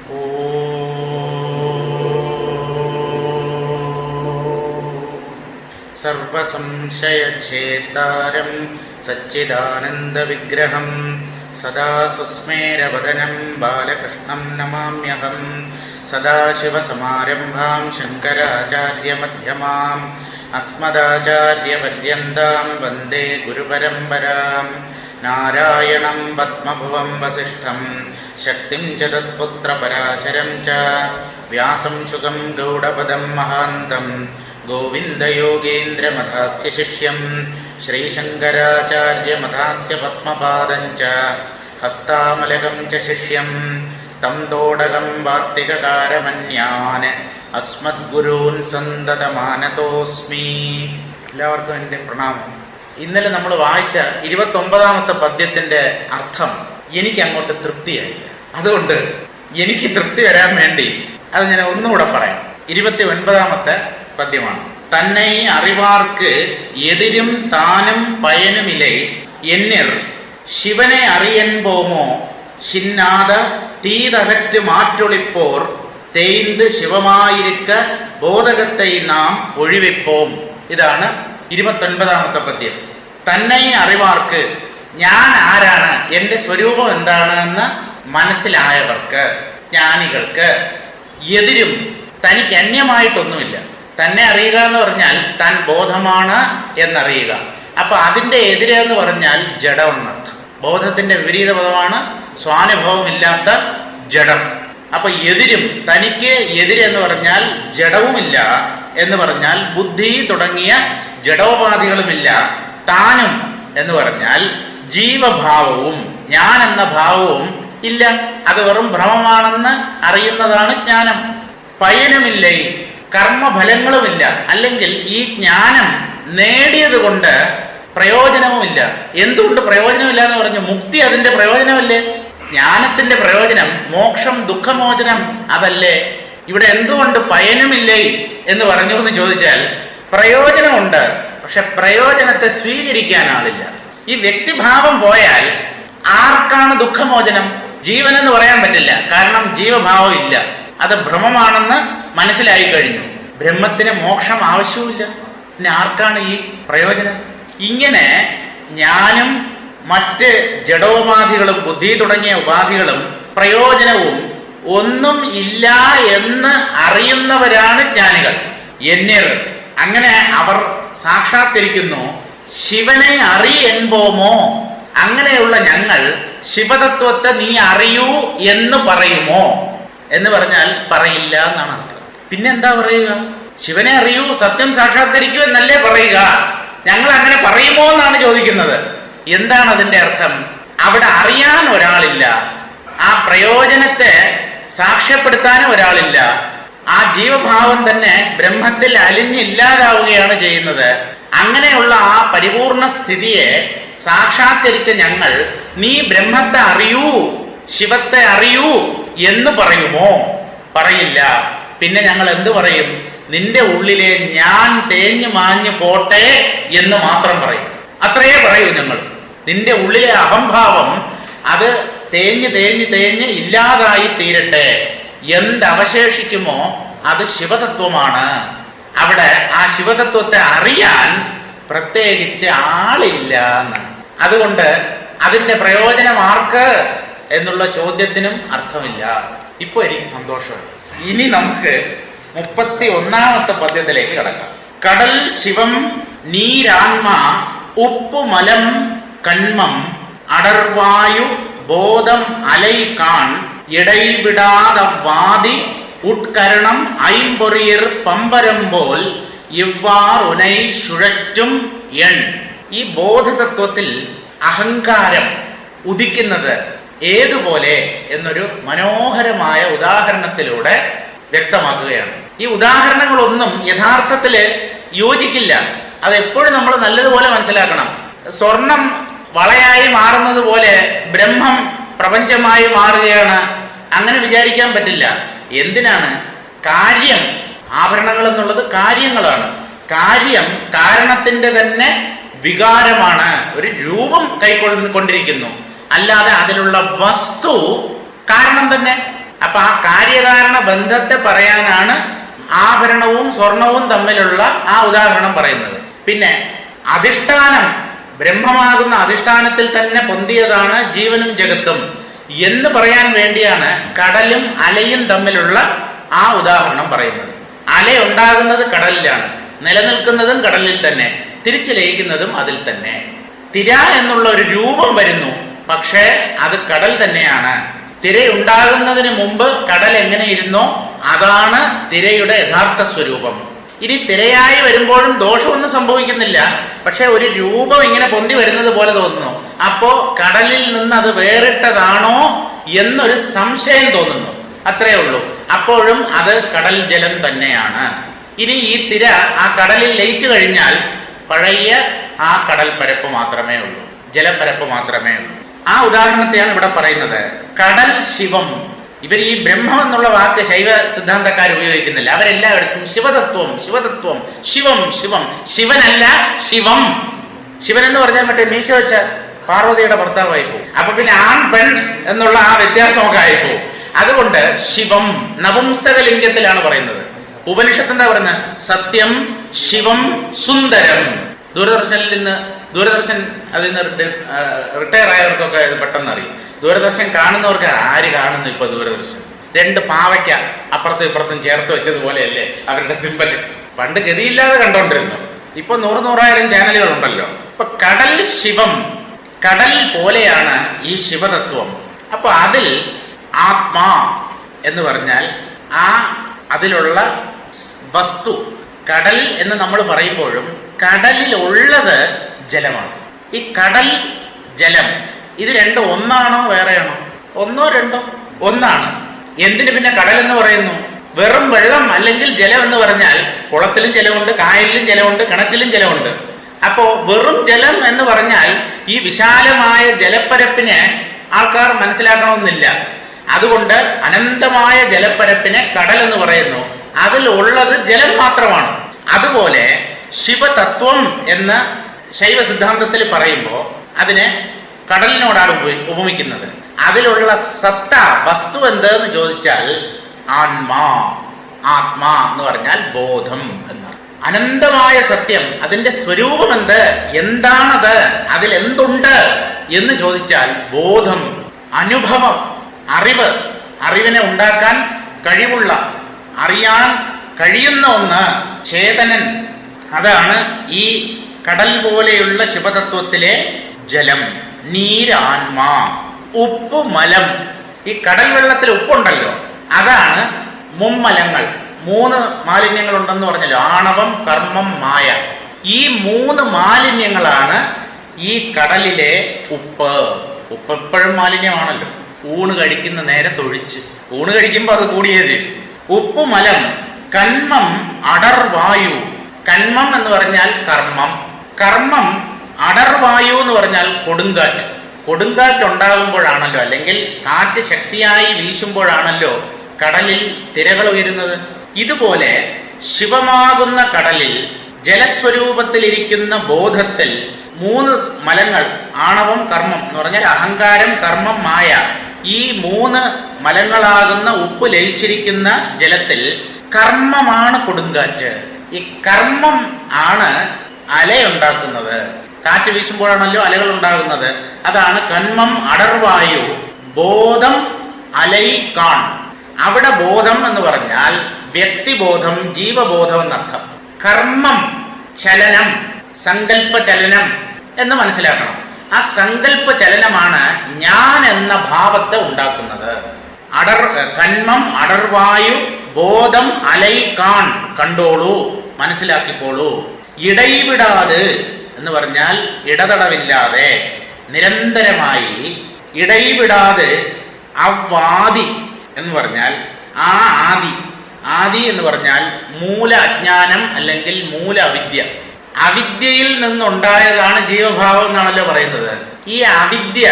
സർവസംശയഛേദാരം സച്ചിദാനന്ദവിഗ്രഹം സദാ സുസ്മേരവദനം ബാലകൃഷ്ണം നമാമ്യഹം. സദാശിവസമാരംഭാം ശങ്കരാചാര്യമധ്യമാം അസ്മദാചാര്യപര്യന്താം വന്ദേ ഗുരുപരമ്പരാം. നാരായണം പദ്മഭുവം വസിഷ്ഠം ശക്തിം ച തത്പുത്രപരാശരം ച വ്യാസം ശുകം ഗൗഡപദം മഹാന്തം ഗോവിന്ദയോഗേന്ദ്രമഥാസ്യ ശിഷ്യം ശ്രീശങ്കരാചാര്യമഥാസ്യ പത്മപാദം ച ഹസ്താമലകം ച ശിഷ്യം തം തോടകം വാർത്തികകാരമന്യാൻ അസ്മദ്ഗുരൂൻ സന്തതമാനതോസ്മി. എല്ലാവർക്കും എൻ്റെ പ്രണാമം. ഇന്നലെ നമ്മൾ വായിച്ച 29ാമത്തെ പദ്യത്തിൻ്റെ അർത്ഥം എനിക്ക് അങ്ങോട്ട് തൃപ്തിയായില്ല. അതുകൊണ്ട് എനിക്ക് തൃപ്തി വരാൻ വേണ്ടി അത് ഞാൻ ഒന്നുകൂടെ പറയാം. 29ാമത്തെ പദ്യമാണ്. തന്നെ അറിവാർക്ക് എതിരും താനും പയനുമില്ലേ എന്നിർ ശിവനെ അറിയൻ പോമോ ശിന്നാത തീതകറ്റ് മാറ്റൊളിപ്പോർ തേയ്ந்து ശിവമായിരിക്ക ബോധകത്തെ നാം ഒഴിവിപ്പോം. ഇതാണ് 29ാമത്തെ പദ്യം. തന്നെ അറിവാർക്ക്, ഞാൻ ആരാണ്, എൻ്റെ സ്വരൂപം എന്താണ് എന്ന് മനസ്സിലായവർക്ക്, ജ്ഞാനികൾക്ക്, എതിരും തനിക്ക് അന്യമായിട്ടൊന്നുമില്ല. തന്നെ അറിയുക എന്ന് പറഞ്ഞാൽ താൻ ബോധമാണ് എന്നറിയുക. അപ്പൊ അതിൻ്റെ എതിരെന്ന് പറഞ്ഞാൽ ജഡം എന്നർത്ഥം. ബോധത്തിന്റെ വിപരീത പദമാണ് സ്വാനുഭവമില്ലാത്ത ജഡം. അപ്പൊ എതിരും, തനിക്ക് എതിരെന്ന് പറഞ്ഞാൽ ജഡവുമില്ല എന്ന് പറഞ്ഞാൽ ബുദ്ധി തുടങ്ങിയ ജഡോപാധികളുമില്ല. താനും എന്ന് പറഞ്ഞാൽ ജീവഭാവവും ഞാൻ എന്ന ഭാവവും ഇല്ല. അത് വെറും ഭ്രമമാണെന്ന് അറിയുന്നതാണ് ജ്ഞാനം. പയനുമില്ലേ, കർമ്മഫലങ്ങളുമില്ല. അല്ലെങ്കിൽ ഈ ജ്ഞാനം നേടിയത് കൊണ്ട് പ്രയോജനവുമില്ല. എന്തുകൊണ്ട് പ്രയോജനമില്ല എന്ന് പറഞ്ഞു? മുക്തി അതിന്റെ പ്രയോജനമല്ലേ? ജ്ഞാനത്തിന്റെ പ്രയോജനം മോക്ഷം, ദുഃഖമോചനം അതല്ലേ? ഇവിടെ എന്തുകൊണ്ട് പയനുമില്ലേ എന്ന് പറഞ്ഞു എന്ന് ചോദിച്ചാൽ പ്രയോജനമുണ്ട്, പക്ഷെ പ്രയോജനത്തെ സ്വീകരിക്കാൻ ആളില്ല. ഈ വ്യക്തിഭാവം പോയാൽ ആർക്കാണ് ദുഃഖമോചനം? ജീവൻ എന്ന് പറയാൻ പറ്റില്ല, കാരണം ജീവഭാവം ഇല്ല. അത് ഭ്രമമാണെന്ന് മനസ്സിലായി കഴിഞ്ഞു. ബ്രഹ്മത്തിന് മോക്ഷം ആവശ്യമില്ല. പിന്നെ ആർക്കാണ് ഈ പ്രയോജനം? ഇങ്ങനെ ഞാനും മറ്റ് ജഡോപാധികളും ബുദ്ധി തുടങ്ങിയ ഉപാധികളും പ്രയോജനവും ഒന്നും ഇല്ല എന്ന് അറിയുന്നവരാണ് ജ്ഞാനികൾ. എന്നിർ, അങ്ങനെ അവർ സാക്ഷാത്കരിക്കുന്നു. ശിവനെ അറിയെൻപോമോ, അങ്ങനെയുള്ള ഞങ്ങൾ ശിവതത്വത്തെ നീ അറിയൂ എന്ന് പറയുമോ എന്ന് പറഞ്ഞാൽ പറയില്ല എന്നാണ് അർത്ഥം. പിന്നെന്താ പറയുക? ശിവനെ അറിയൂ, സത്യം സാക്ഷാത്കരിക്കൂ എന്നല്ലേ പറയുക. ഞങ്ങൾ അങ്ങനെ പറയുമോ എന്നാണ് ചോദിക്കുന്നത്. എന്താണ് അതിന്റെ അർത്ഥം? അവിടെ അറിയാൻ ഒരാളില്ല, ആ പ്രയോജനത്തെ സാക്ഷ്യപ്പെടുത്താനും ഒരാളില്ല. ആ ജീവഭാവം തന്നെ ബ്രഹ്മത്തിൽ അലിഞ്ഞില്ലാതാവുകയാണ് ചെയ്യുന്നത്. അങ്ങനെയുള്ള ആ പരിപൂർണ സ്ഥിതിയെ സാക്ഷാത്കരിച്ച ഞങ്ങൾ നീ ബ്രഹ്മത്തെ അറിയൂ, ശിവത്തെ അറിയൂ എന്ന് പറയുമോ? പറയില്ല. പിന്നെ ഞങ്ങൾ എന്തു പറയും? നിന്റെ ഉള്ളിലെ ഞാൻ തേഞ്ഞു മാഞ്ഞു പോട്ടെ എന്ന് മാത്രം പറയും. അത്രയേ പറയൂ ഞങ്ങൾ. നിന്റെ ഉള്ളിലെ അഹംഭാവം അത് തേഞ്ഞ് തേഞ്ഞ് തേഞ്ഞ് ഇല്ലാതായി തീരട്ടെ. എന്തവശേഷിക്കുമോ അത് ശിവതത്വമാണ്. അവിടെ ആ ശിവതത്വത്തെ അറിയാൻ പ്രത്യേകിച്ച് ആളില്ല എന്ന്. അതുകൊണ്ട് അതിന്റെ പ്രയോജനം ആർക്ക് എന്നുള്ള ചോദ്യത്തിനും അർത്ഥമില്ല. ഇപ്പൊ എനിക്ക് സന്തോഷമുണ്ട്. ഇനി നമുക്ക് 31ാമത്തെ പദ്യത്തിലേക്ക് കടക്കാം. കടൽ ശിവം നീരാത്മ ഉപ്പുമലം കന്മം അടർവായു ബോധം അലൈ കാൺ ഇടൈവിടാത വാതി ഉട്കരണം ഐമ്പൊറിയർ പമ്പരമ്പോൽ ഇവ്വാർ ഉനൈ ശുഴറ്റും എൺ. ഈ ബോധതത്വത്തിൽ അഹങ്കാരം ഉദിക്കുന്നത് ഏതുപോലെ എന്നൊരു മനോഹരമായ ഉദാഹരണത്തിലൂടെ വ്യക്തമാക്കുകയാണ്. ഈ ഉദാഹരണങ്ങളൊന്നും യഥാർത്ഥത്തില് യോജിക്കില്ല. അതെപ്പോഴും നമ്മൾ നല്ലതുപോലെ മനസ്സിലാക്കണം. സ്വർണം വളയായി മാറുന്നത് പോലെ ബ്രഹ്മം പ്രപഞ്ചമായി മാറുകയാണ്, അങ്ങനെ വിചാരിക്കാൻ പറ്റില്ല. എന്തിനാണ്? കാര്യം, ആഭരണങ്ങൾ എന്നുള്ളത് കാര്യങ്ങളാണ്. കാര്യം കാരണത്തിന്റെ തന്നെ വികാരമാണ്, ഒരു രൂപം കൈക്കൊണ്ടിരിക്കുന്നു. അല്ലാതെ അതിലുള്ള വസ്തു കാരണം തന്നെ. അപ്പൊ ആ കാര്യകാരണ ബന്ധത്തെ പറയാനാണ് ആഭരണവും സ്വർണവും തമ്മിലുള്ള ആ ഉദാഹരണം പറയുന്നത്. പിന്നെ അധിഷ്ഠാനം, ബ്രഹ്മമാകുന്ന അധിഷ്ഠാനത്തിൽ തന്നെ പൊന്തിയതാണ് ജീവനും ജഗത്തും എന്ന് പറയാൻ വേണ്ടിയാണ് കടലും അലയും തമ്മിലുള്ള ആ ഉദാഹരണം പറയുന്നത്. അല ഉണ്ടാകുന്നത് കടലിലാണ്, നിലനിൽക്കുന്നതും കടലിൽ തന്നെ, തിരിച്ചു ലയിക്കുന്നതും അതിൽ തന്നെ. തിര എന്നുള്ള ഒരു രൂപം വരുന്നു, പക്ഷേ അത് കടൽ തന്നെയാണ്. തിരയുണ്ടാകുന്നതിന് മുമ്പ് കടൽ എങ്ങനെയിരുന്നോ അതാണ് തിരയുടെ യഥാർത്ഥ സ്വരൂപം. ഇനി തിരയായി വരുമ്പോഴും ദോഷമൊന്നും സംഭവിക്കുന്നില്ല, പക്ഷെ ഒരു രൂപം ഇങ്ങനെ പൊന്തി വരുന്നത് പോലെ തോന്നുന്നു. അപ്പോ കടലിൽ നിന്ന് അത് വേറിട്ടതാണോ എന്നൊരു സംശയം തോന്നുന്നു, അത്രേ ഉള്ളൂ. അപ്പോഴും അത് കടൽ ജലം തന്നെയാണ്. ഇനി ഈ തിര ആ കടലിൽ ലയിച്ചു കഴിഞ്ഞാൽ പഴയ ആ കടൽ പരപ്പ് മാത്രമേ ഉള്ളൂ, ജലപ്പരപ്പ് മാത്രമേ ഉള്ളൂ. ആ ഉദാഹരണത്തെയാണ് ഇവിടെ പറയുന്നത്. കടൽ ശിവം. ഇവർ ഈ ബ്രഹ്മം എന്നുള്ള വാക്ക് ശൈവ സിദ്ധാന്തക്കാർ ഉപയോഗിക്കുന്നില്ല. അവരെല്ലായിടത്തും ശിവതത്വം ശിവതത്വം, ശിവം ശിവം, ശിവനല്ല ശിവം. ശിവൻ എന്ന് പറഞ്ഞാൽ മറ്റേ മീശ വെച്ച പാർവതിയുടെ ഭർത്താവായി പോകും. അപ്പൊ പിന്നെ ആൺ പെൺ എന്നുള്ള ആ വ്യത്യാസമൊക്കെ ആയിപ്പോവും. അതുകൊണ്ട് ശിവം നപുംസകലിംഗത്തിലാണ് പറയുന്നത്. ഉപനിഷത്ത് എന്താ പറയുന്നത്? സത്യം ശിവം സുന്ദരം. ദൂരദർശൻ അതിൽ നിന്ന് റിട്ടയർ ആയവർക്കൊക്കെ പെട്ടെന്ന് അറിയും. ദൂരദർശൻ കാണുന്നവർക്ക് ആര് കാണുന്നു ഇപ്പൊ ദൂരദർശൻ? 2 പാവയ്ക്ക അപ്പുറത്തും ഇപ്പുറത്തും ചേർത്ത് വെച്ചതുപോലെയല്ലേ അവരുടെ സിമ്പൽ. പണ്ട് ഗതിയില്ലാതെ കണ്ടോണ്ടിരുന്നു, ഇപ്പൊ 100,000 ചാനലുകൾ ഉണ്ടല്ലോ. ഇപ്പൊ കടൽ ശിവം, കടൽ പോലെയാണ് ഈ ശിവതത്വം. അപ്പൊ അതിൽ ആത്മാ എന്ന് പറഞ്ഞാൽ ആ അതിലുള്ള വസ്തു. കടൽ എന്ന് നമ്മൾ പറയുമ്പോഴും കടലിലുള്ളത് ജലമാണ്. ഈ കടൽ ജലം ഇത് രണ്ടും ഒന്നാണോ വേറെയാണോ? ഒന്നോ രണ്ടോ? ഒന്നാണ്. എന്തിന് പിന്നെ കടൽ എന്ന് പറയുന്നു? വെറും വെള്ളം അല്ലെങ്കിൽ ജലം എന്ന് പറഞ്ഞാൽ കുളത്തിലും ജലമുണ്ട്, കായലിലും ജലമുണ്ട്, കിണറ്റിലും ജലമുണ്ട്. അപ്പോ വെറും ജലം എന്ന് പറഞ്ഞാൽ ഈ വിശാലമായ ജലപ്പരപ്പിനെ ആൾക്കാർ മനസ്സിലാക്കണമെന്നില്ല. അതുകൊണ്ട് അനന്തമായ ജലപ്പരപ്പിനെ കടൽ എന്ന് പറയുന്നു. അതിൽ ഉള്ളത് ജലം മാത്രമാണ്. അതുപോലെ ശിവതത്വം എന്ന് ശൈവ സിദ്ധാന്തത്തിൽ പറയുമ്പോൾ അതിനെ കടലിനോടാണ് ഉപമിക്കുന്നത്. അതിലുള്ള സത്ത വസ്തു എന്തെന്ന് ചോദിച്ചാൽ ആത്മാ. ആത്മാ എന്ന് പറഞ്ഞാൽ ബോധം എന്നാണ്. അനന്തമായ സത്യം, അതിന്റെ സ്വരൂപം എന്ത്, എന്താണത്, അതിൽ എന്തുണ്ട് എന്ന് ചോദിച്ചാൽ ബോധം, അനുഭവം, അറിവ്, അറിവിനെ ഉണ്ടാക്കാൻ കഴിവുള്ള, അറിയാൻ കഴിയുന്ന ഒന്ന്, ചേതനൻ. അതാണ് ഈ കടൽ പോലെയുള്ള ശിവതത്വത്തിലെ ജലം. നീരാത്മാ. ഉപ്പ് മലം. ഈ കടൽ വെള്ളത്തിൽ ഉപ്പുണ്ടല്ലോ, അതാണ് മുമ്മലങ്ങൾ. 3 മാലിന്യങ്ങൾ ഉണ്ടെന്ന് പറഞ്ഞല്ലോ. ആണവം, കർമ്മം, മായ. ഈ 3 മാലിന്യങ്ങളാണ് ഈ കടലിലെ ഉപ്പ്. ഉപ്പ് എപ്പോഴും മാലിന്യമാണല്ലോ. ഊണ് കഴിക്കുന്ന നേരത്ത് ഒഴിച്ച്, ഊണ് കഴിക്കുമ്പോൾ അത് കൂടിയത്. ഉപ്പ് മലം. കന്മം അടർവായു. കന്മം എന്ന് പറഞ്ഞാൽ കർമ്മം. കർമ്മം. അടർവായു എന്ന് പറഞ്ഞാൽ കൊടുങ്കാറ്റ്. കൊടുങ്കാറ്റ് ഉണ്ടാകുമ്പോഴാണല്ലോ, അല്ലെങ്കിൽ കാറ്റ് ശക്തിയായി വീശുമ്പോഴാണല്ലോ കടലിൽ തിരകൾ ഉയരുന്നത്. ഇതുപോലെ ശിവമാകുന്ന കടലിൽ ജലസ്വരൂപത്തിലിരിക്കുന്ന ബോധത്തിൽ 3 മലങ്ങൾ, ആണവം, കർമ്മം എന്ന് പറഞ്ഞാൽ അഹങ്കാരം, കർമ്മം, മായ. ഈ 3 മലങ്ങളാകുന്ന ഉപ്പ് ലയിച്ചിരിക്കുന്ന ജലത്തിൽ കർമ്മമാണ് കൊടുങ്കാറ്റ്. ഈ കർമ്മം ആണ് അലയുണ്ടാക്കുന്നത്. കാറ്റ് വീശുമ്പോഴാണല്ലോ അലകൾ ഉണ്ടാകുന്നത്. അതാണ് കന്മം അടർവായു. ബോധം അലൈ കാൺ. അവിടെ ബോധം എന്ന് പറഞ്ഞാൽ വ്യക്തിബോധം, ജീവബോധം എന്നർത്ഥം. കർമ്മം ചലനം, സങ്കല്പ ചലനം എന്ന് മനസ്സിലാക്കണം. ആ സങ്കല്പ ചലനമാണ് ഞാൻ എന്ന ഭാവത്തെ ഉണ്ടാക്കുന്നത്. കന്മം അടർവായു, ബോധം അലൈ കാൺ. കണ്ടോളൂ, മനസ്സിലാക്കിക്കോളൂ. ഇടയിവിടാതെ എന്ന് പറഞ്ഞാൽ ഇടതടവില്ലാതെ, നിരന്തരമായി, ഇടയിവിടാതെ. അവ്വാദി എന്ന് പറഞ്ഞാൽ ആ ആദി. ആദി എന്ന് പറഞ്ഞാൽ മൂല അജ്ഞാനം അല്ലെങ്കിൽ മൂല അവിദ്യ. അവിദ്യയിൽ നിന്നുണ്ടായതാണ് ജീവഭാവം എന്നാണല്ലോ പറയുന്നത്. ഈ അവിദ്യ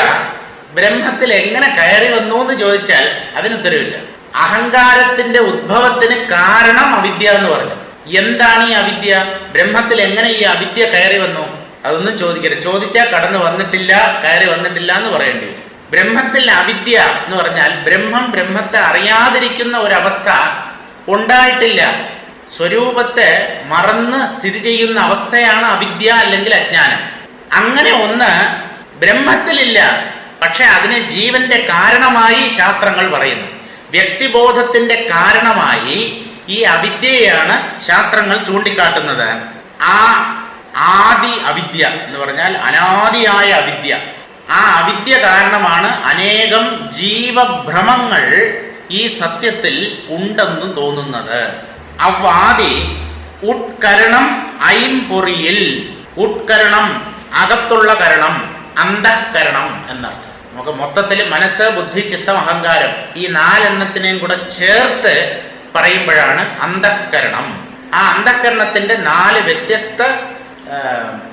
ബ്രഹ്മത്തിൽ എങ്ങനെ കയറി വന്നു എന്ന് ചോദിച്ചാൽ അതിനുത്തരവില്ല. അഹങ്കാരത്തിന്റെ ഉദ്ഭവത്തിന് കാരണം അവിദ്യ എന്ന് പറഞ്ഞു. എന്താണ് ഈ അവിദ്യ? ബ്രഹ്മത്തിൽ എങ്ങനെ ഈ അവിദ്യ കയറി വന്നു? അതൊന്നും ചോദിക്കരുത്. ചോദിച്ചാൽ കടന്നു വന്നിട്ടില്ല, കയറി വന്നിട്ടില്ല എന്ന് പറയേണ്ടി വരും. ബ്രഹ്മത്തിൽ അവിദ്യ എന്ന് പറഞ്ഞാൽ ബ്രഹ്മത്തെ അറിയാതിരിക്കുന്ന ഒരവസ്ഥ ഉണ്ടായിട്ടില്ല. സ്വരൂപത്തെ മറന്ന് സ്ഥിതി ചെയ്യുന്ന അവസ്ഥയാണ് അവിദ്യ അല്ലെങ്കിൽ അജ്ഞാനം. അങ്ങനെ ഒന്ന് ബ്രഹ്മത്തിലില്ല. പക്ഷെ അതിനെ ജീവന്റെ കാരണമായി ശാസ്ത്രങ്ങൾ പറയുന്നു. വ്യക്തിബോധത്തിന്റെ കാരണമായി ഈ അവിദ്യയാണ് ശാസ്ത്രങ്ങൾ ചൂണ്ടിക്കാട്ടുന്നത്. ആ ആദി അവിദ്യ എന്ന് പറഞ്ഞാൽ അനാദിയായ അവിദ്യ. ആ അവിദ്യ കാരണമാണ് അനേകം ജീവഭ്രമങ്ങൾ ഈ സത്യത്തിൽ ഉണ്ടെന്ന് തോന്നുന്നത്. അവ്വാദി ഉത്കരണം ഐംപൊറിയിൽ. ഉത്കരണം അകത്തുള്ള കരണം, അന്തഃകരണം എന്നർത്ഥം. നമുക്ക് മൊത്തത്തിൽ മനസ്സ്, ബുദ്ധി, ചിത്തം, അഹങ്കാരം ഈ 4 കൂടെ ചേർത്ത് പറയുമ്പോഴാണ് അന്തഃകരണം. ആ അന്തഃകരണത്തിന്റെ 4 വ്യത്യസ്ത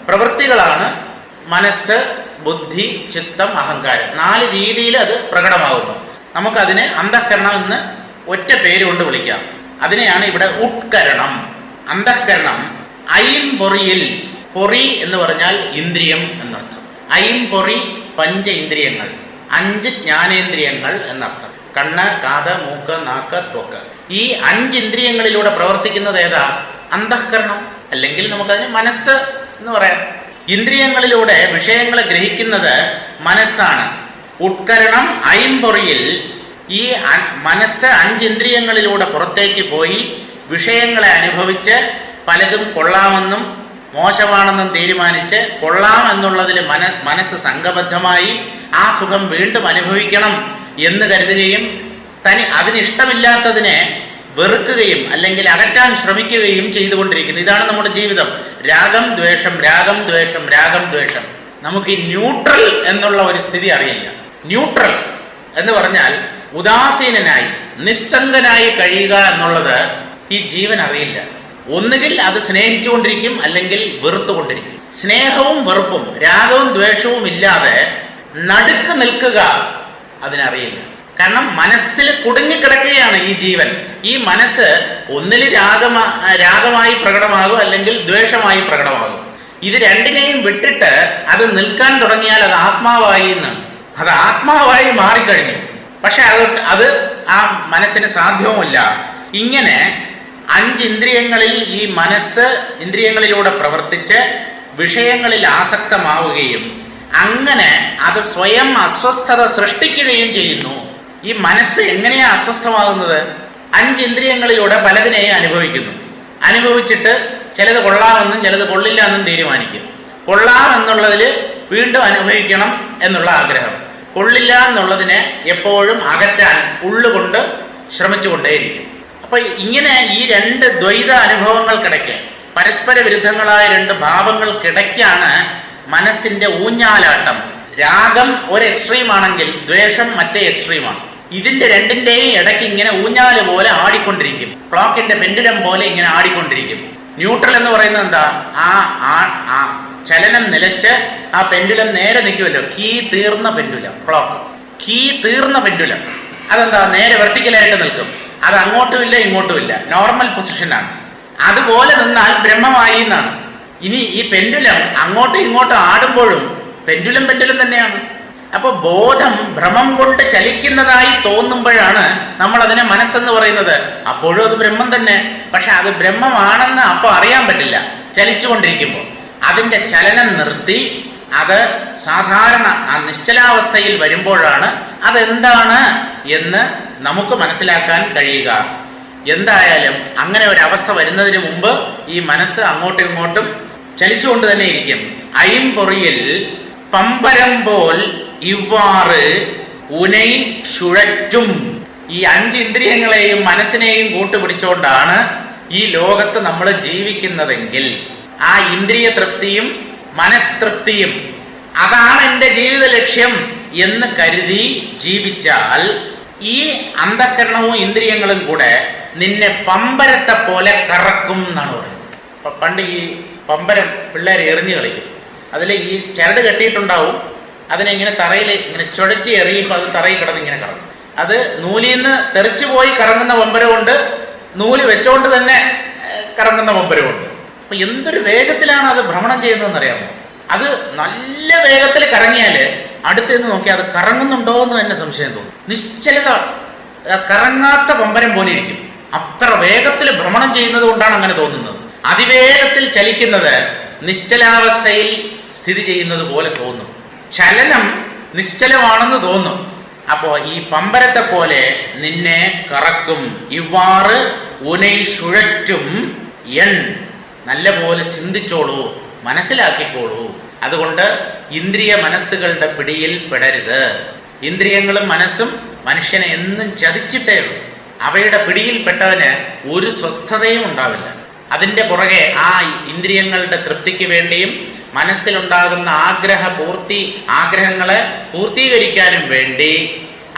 പ്രവൃത്തികളാണ് മനസ്സ്, ബുദ്ധി, ചിത്തം, അഹങ്കാരം. 4 രീതിയിൽ അത് പ്രകടമാകുന്നു. നമുക്കതിനെ അന്തഃകരണം എന്ന് ഒറ്റ പേര് കൊണ്ട് വിളിക്കാം. അതിനെയാണ് ഇവിടെ ഉത്കരണം. അന്തഃകരണം ഐംപൊറിയിൽ. പൊറി എന്ന് പറഞ്ഞാൽ ഇന്ദ്രിയം എന്നർത്ഥം. ഐംപൊറി 5 ഇന്ദ്രിയങ്ങൾ, 5 ജ്ഞാനേന്ദ്രിയങ്ങൾ എന്നർത്ഥം. കണ്ണ്, കാത്, മൂക്ക്, നാക്ക്, ത്വക്ക്. ഈ 5 ഇന്ദ്രിയങ്ങളിലൂടെ പ്രവർത്തിക്കുന്നത് ഏതാ? അന്തഃകരണം, അല്ലെങ്കിൽ നമുക്കതിന് മനസ്സ് എന്ന് പറയാം. ഇന്ദ്രിയങ്ങളിലൂടെ വിഷയങ്ങളെ ഗ്രഹിക്കുന്നത് മനസ്സാണ്. ഉത്കരണം ഐംപൊറിയിൽ. ഈ മനസ്സ് 5 ഇന്ദ്രിയങ്ങളിലൂടെ പുറത്തേക്ക് പോയി വിഷയങ്ങളെ അനുഭവിച്ച് പലതും കൊള്ളാമെന്നും മോശമാണെന്നും തീരുമാനിച്ച് കൊള്ളാം എന്നുള്ളതിൽ മനസ്സ് സംഘബദ്ധമായി ആ സുഖം വീണ്ടും അനുഭവിക്കണം എന്ന് കരുതുകയും അതിനിഷ്ടമില്ലാത്തതിനെ വെറുക്കുകയും അല്ലെങ്കിൽ അകറ്റാൻ ശ്രമിക്കുകയും ചെയ്തുകൊണ്ടിരിക്കുന്നു. ഇതാണ് നമ്മുടെ ജീവിതം. രാഗം, ദ്വേഷം, രാഗം, ദ്വേഷം, രാഗം, ദ്വേഷം. നമുക്ക് ഈ ന്യൂട്രൽ എന്നുള്ള ഒരു സ്ഥിതി അറിയില്ല. ന്യൂട്രൽ എന്ന് പറഞ്ഞാൽ ഉദാസീനനായി, നിസ്സംഗനായി കഴിയുക എന്നുള്ളത് ഈ ജീവൻ അറിയില്ല. ഒന്നുകിൽ അത് സ്നേഹിച്ചുകൊണ്ടിരിക്കും, അല്ലെങ്കിൽ വെറുത്തുകൊണ്ടിരിക്കും. സ്നേഹവും വെറുപ്പും, രാഗവും ദ്വേഷവും ഇല്ലാതെ നടുക്ക് നിൽക്കുക അതിനറിയില്ല. കാരണം മനസ്സിൽ കുടുങ്ങിക്കിടക്കുകയാണ് ഈ ജീവൻ. ഈ മനസ്സ് ഒന്നിൽ രാഗമായി പ്രകടമാകും, അല്ലെങ്കിൽ ദ്വേഷമായി പ്രകടമാകും. ഇത് രണ്ടിനെയും വിട്ടിട്ട് അത് നിൽക്കാൻ തുടങ്ങിയാൽ അത് ആത്മാവായി എന്നാണ്. അത് ആത്മാവായി മാറിക്കഴിഞ്ഞു. പക്ഷെ അത് ആ മനസ്സിന് സാധ്യവുമില്ല. ഇങ്ങനെ 5 ഇന്ദ്രിയങ്ങളിൽ ഈ മനസ്സ് ഇന്ദ്രിയങ്ങളിലൂടെ പ്രവർത്തിച്ച് വിഷയങ്ങളിൽ ആസക്തമാവുകയും അങ്ങനെ അത് സ്വയം അസ്വസ്ഥത സൃഷ്ടിക്കുകയും ചെയ്യുന്നു. ഈ മനസ്സ് എങ്ങനെയാ അസ്വസ്ഥമാകുന്നത്? 5 ഇന്ദ്രിയങ്ങളിലൂടെ പലതിനെയും അനുഭവിച്ചിട്ട് ചിലത് കൊള്ളാമെന്നും ചിലത് കൊള്ളില്ല എന്നും തീരുമാനിക്കും. കൊള്ളാമെന്നുള്ളതിൽ വീണ്ടും അനുഭവിക്കണം എന്നുള്ള ആഗ്രഹം, കൊള്ളില്ല എന്നുള്ളതിനെ എപ്പോഴും അകറ്റാൻ ഉള്ളുകൊണ്ട് ശ്രമിച്ചുകൊണ്ടേയിരിക്കും. അപ്പൊ ഇങ്ങനെ ഈ 2 ദ്വൈത അനുഭവങ്ങൾക്കിടയ്ക്ക്, പരസ്പര വിരുദ്ധങ്ങളായ 2 ഭാവങ്ങൾക്കിടയ്ക്കാണ് മനസ്സിന്റെ ഊഞ്ഞാലാട്ടം. രാഗം ഒരു എക്സ്ട്രീമാണെങ്കിൽ ദ്വേഷം മറ്റേ എക്സ്ട്രീമാണ്. ഇതിന്റെ രണ്ടിന്റെയും ഇടയ്ക്ക് ഇങ്ങനെ ഊഞ്ഞാല് പോലെ ആടിക്കൊണ്ടിരിക്കും. ക്ലോക്കിന്റെ പെൻഡുലം പോലെ ഇങ്ങനെ ആടിക്കൊണ്ടിരിക്കും. ന്യൂട്രൽ എന്ന് പറയുന്നത് എന്താ? ആ ചലനം നിലച്ച് ആ പെൻഡുലം നേരെ നിൽക്കുമല്ലോ. കീ തീർന്ന പെൻഡുലം, ക്ലോക്ക് കീ തീർന്ന പെൻഡുലം. അതെന്താ? നേരെ വെർട്ടിക്കലായിട്ട് നിൽക്കും. അത് അങ്ങോട്ടുമില്ല ഇങ്ങോട്ടുമില്ല, നോർമൽ പൊസിഷനാണ്. അതുപോലെ നിന്നാൽ ബ്രഹ്മമായി എന്നാണ്. ഇനി ഈ പെൻഡുലം അങ്ങോട്ടും ഇങ്ങോട്ടും ആടുമ്പോഴും പെൻഡുലം തന്നെയാണ്. അപ്പൊ ബോധം ഭ്രമം കൊണ്ട് ചലിക്കുന്നതായി തോന്നുമ്പോഴാണ് നമ്മൾ അതിനെ മനസ്സെന്ന് പറയുന്നത്. അപ്പോഴും അത് ബ്രഹ്മം തന്നെ. പക്ഷെ അത് ബ്രഹ്മമാണെന്ന് അപ്പൊ അറിയാൻ പറ്റില്ല. ചലിച്ചുകൊണ്ടിരിക്കുമ്പോൾ അതിന്റെ ചലനം നിർത്തി അത് സാധാരണ ആ നിശ്ചലാവസ്ഥയിൽ വരുമ്പോഴാണ് അതെന്താണ് എന്ന് നമുക്ക് മനസ്സിലാക്കാൻ കഴിയുക. എന്തായാലും അങ്ങനെ ഒരവസ്ഥ വരുന്നതിന് മുമ്പ് ഈ മനസ്സ് അങ്ങോട്ടും ഇങ്ങോട്ടും ചലിച്ചുകൊണ്ട് തന്നെ ഇരിക്കും. ഐംപൊറിയിൽ പമ്പരം പോൽ ഇவ்வாறு ഉനൈ ചുഴറ്റും. ഈ 5 ഇന്ദ്രിയങ്ങളെയും മനസ്സിനെയും കൂട്ടുപിടിച്ചുകൊണ്ടാണ് ഈ ലോകത്ത് നമ്മൾ ജീവിക്കുന്നതെങ്കിൽ ആ ഇന്ദ്രിയ തൃപ്തിയും മനസ്തൃപ്തിയും അതാണ് എൻ്റെ ജീവിത ലക്ഷ്യം എന്ന് കരുതി ജീവിച്ചാൽ ഈ അന്ധകരണവും ഇന്ദ്രിയങ്ങളും കൂടെ നിന്നെ പമ്പരത്തെ പോലെ കറക്കും എന്നാണ് പറയുന്നത്. പണ്ട് ഈ പമ്പരം പിള്ളേർ എറിഞ്ഞു കളിക്കും. അതിൽ ഈ ചരട് കെട്ടിയിട്ടുണ്ടാവും. അതിനെ ഇങ്ങനെ തറയിൽ ഇങ്ങനെ ചുഴറ്റി എറിയുമ്പോൾ അത് തറയിൽ കിടന്ന് ഇങ്ങനെ കറങ്ങും. അത് നൂലിൽ നിന്ന് തെറിച്ചു പോയി കറങ്ങുന്ന പമ്പരമുണ്ട്, നൂല് വെച്ചോണ്ട് തന്നെ കറങ്ങുന്ന പമ്പരമുണ്ട്. അപ്പൊ എന്തൊരു വേഗത്തിലാണ് അത് ഭ്രമണം ചെയ്യുന്നതെന്ന് അറിയാമോ? അത് നല്ല വേഗത്തിൽ കറങ്ങിയാല് അടുത്തുനിന്ന് നോക്കിയാൽ അത് കറങ്ങുന്നുണ്ടോ എന്ന് തന്നെ സംശയം തോന്നും. നിശ്ചലത, കറങ്ങാത്ത പമ്പരം പോലെ ഇരിക്കും. അത്ര വേഗത്തിൽ ഭ്രമണം ചെയ്യുന്നത് കൊണ്ടാണ് അങ്ങനെ തോന്നുന്നത്. അതിവേഗത്തിൽ ചലിക്കുന്നത് നിശ്ചലാവസ്ഥയിൽ സ്ഥിതി ചെയ്യുന്നത് പോലെ തോന്നും. ചലനം നിശ്ചലമാണെന്ന് തോന്നും. അപ്പോ ഈ പമ്പരത്തെ പോലെ നിന്നെ കറക്കും. ഇவ்வாறு ഉനൈ സുഴറ്റും എൻ. നല്ല പോലെ ചിന്തിച്ചോളൂ, മനസ്സിലാക്കിക്കോളൂ. അതുകൊണ്ട് ഇന്ദ്രിയ മനസ്സുകളുടെ പിടിയിൽ പെടരുത്. ഇന്ദ്രിയങ്ങളും മനസ്സും മനുഷ്യനെ എന്നും ചതിച്ചിട്ടേ ഉള്ളൂ. അവയുടെ പിടിയിൽ പെട്ടവന് ഒരു സ്വസ്ഥതയും ഉണ്ടാവില്ല. അതിൻ്റെ പുറകെ ആ ഇന്ദ്രിയങ്ങളുടെ തൃപ്തിക്ക് വേണ്ടിയും മനസ്സിലുണ്ടാകുന്ന ആഗ്രഹങ്ങളെ പൂർത്തീകരിക്കാനും വേണ്ടി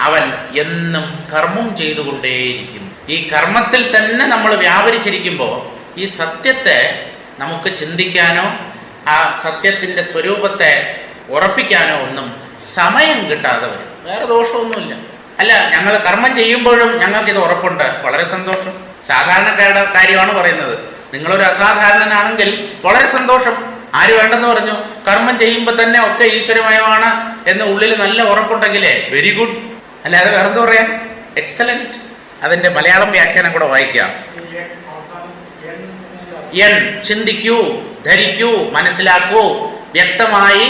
അവൻ എന്നും കർമ്മം ചെയ്തുകൊണ്ടേയിരിക്കും. ഈ കർമ്മത്തിൽ തന്നെ നമ്മൾ വ്യാപരിച്ചിരിക്കുമ്പോൾ ഈ സത്യത്തെ നമുക്ക് ചിന്തിക്കാനോ ആ സത്യത്തിൻ്റെ സ്വരൂപത്തെ ഉറപ്പിക്കാനോ ഒന്നും സമയം കിട്ടാതെ വരും. വേറെ ദോഷമൊന്നുമില്ല. അല്ല, ഞങ്ങൾ കർമ്മം ചെയ്യുമ്പോഴും ഞങ്ങൾക്കിത് ഉറപ്പുണ്ട്, വളരെ സന്തോഷം. സാധാരണക്കാരുടെ കാര്യമാണ് പറയുന്നത്. നിങ്ങളൊരു അസാധാരണനാണെങ്കിൽ വളരെ സന്തോഷം. ആര് വേണ്ടെന്ന് പറഞ്ഞു? കർമ്മം ചെയ്യുമ്പോൾ തന്നെ ഒക്കെ ഈശ്വരമയമാണ് എന്ന് ഉള്ളിൽ നല്ല ഉറപ്പുണ്ടെങ്കിലേ വെരി ഗുഡ്. അല്ലാതെ വേറെന്ത് പറയാൻ? എക്സലന്റ്. അതിന്റെ മലയാളം വ്യാഖ്യാനം കൂടെ വായിക്കാം. എൻ, ചിന്തിക്കൂ, ധരിക്കൂ, മനസ്സിലാക്കൂ, വ്യക്തമായി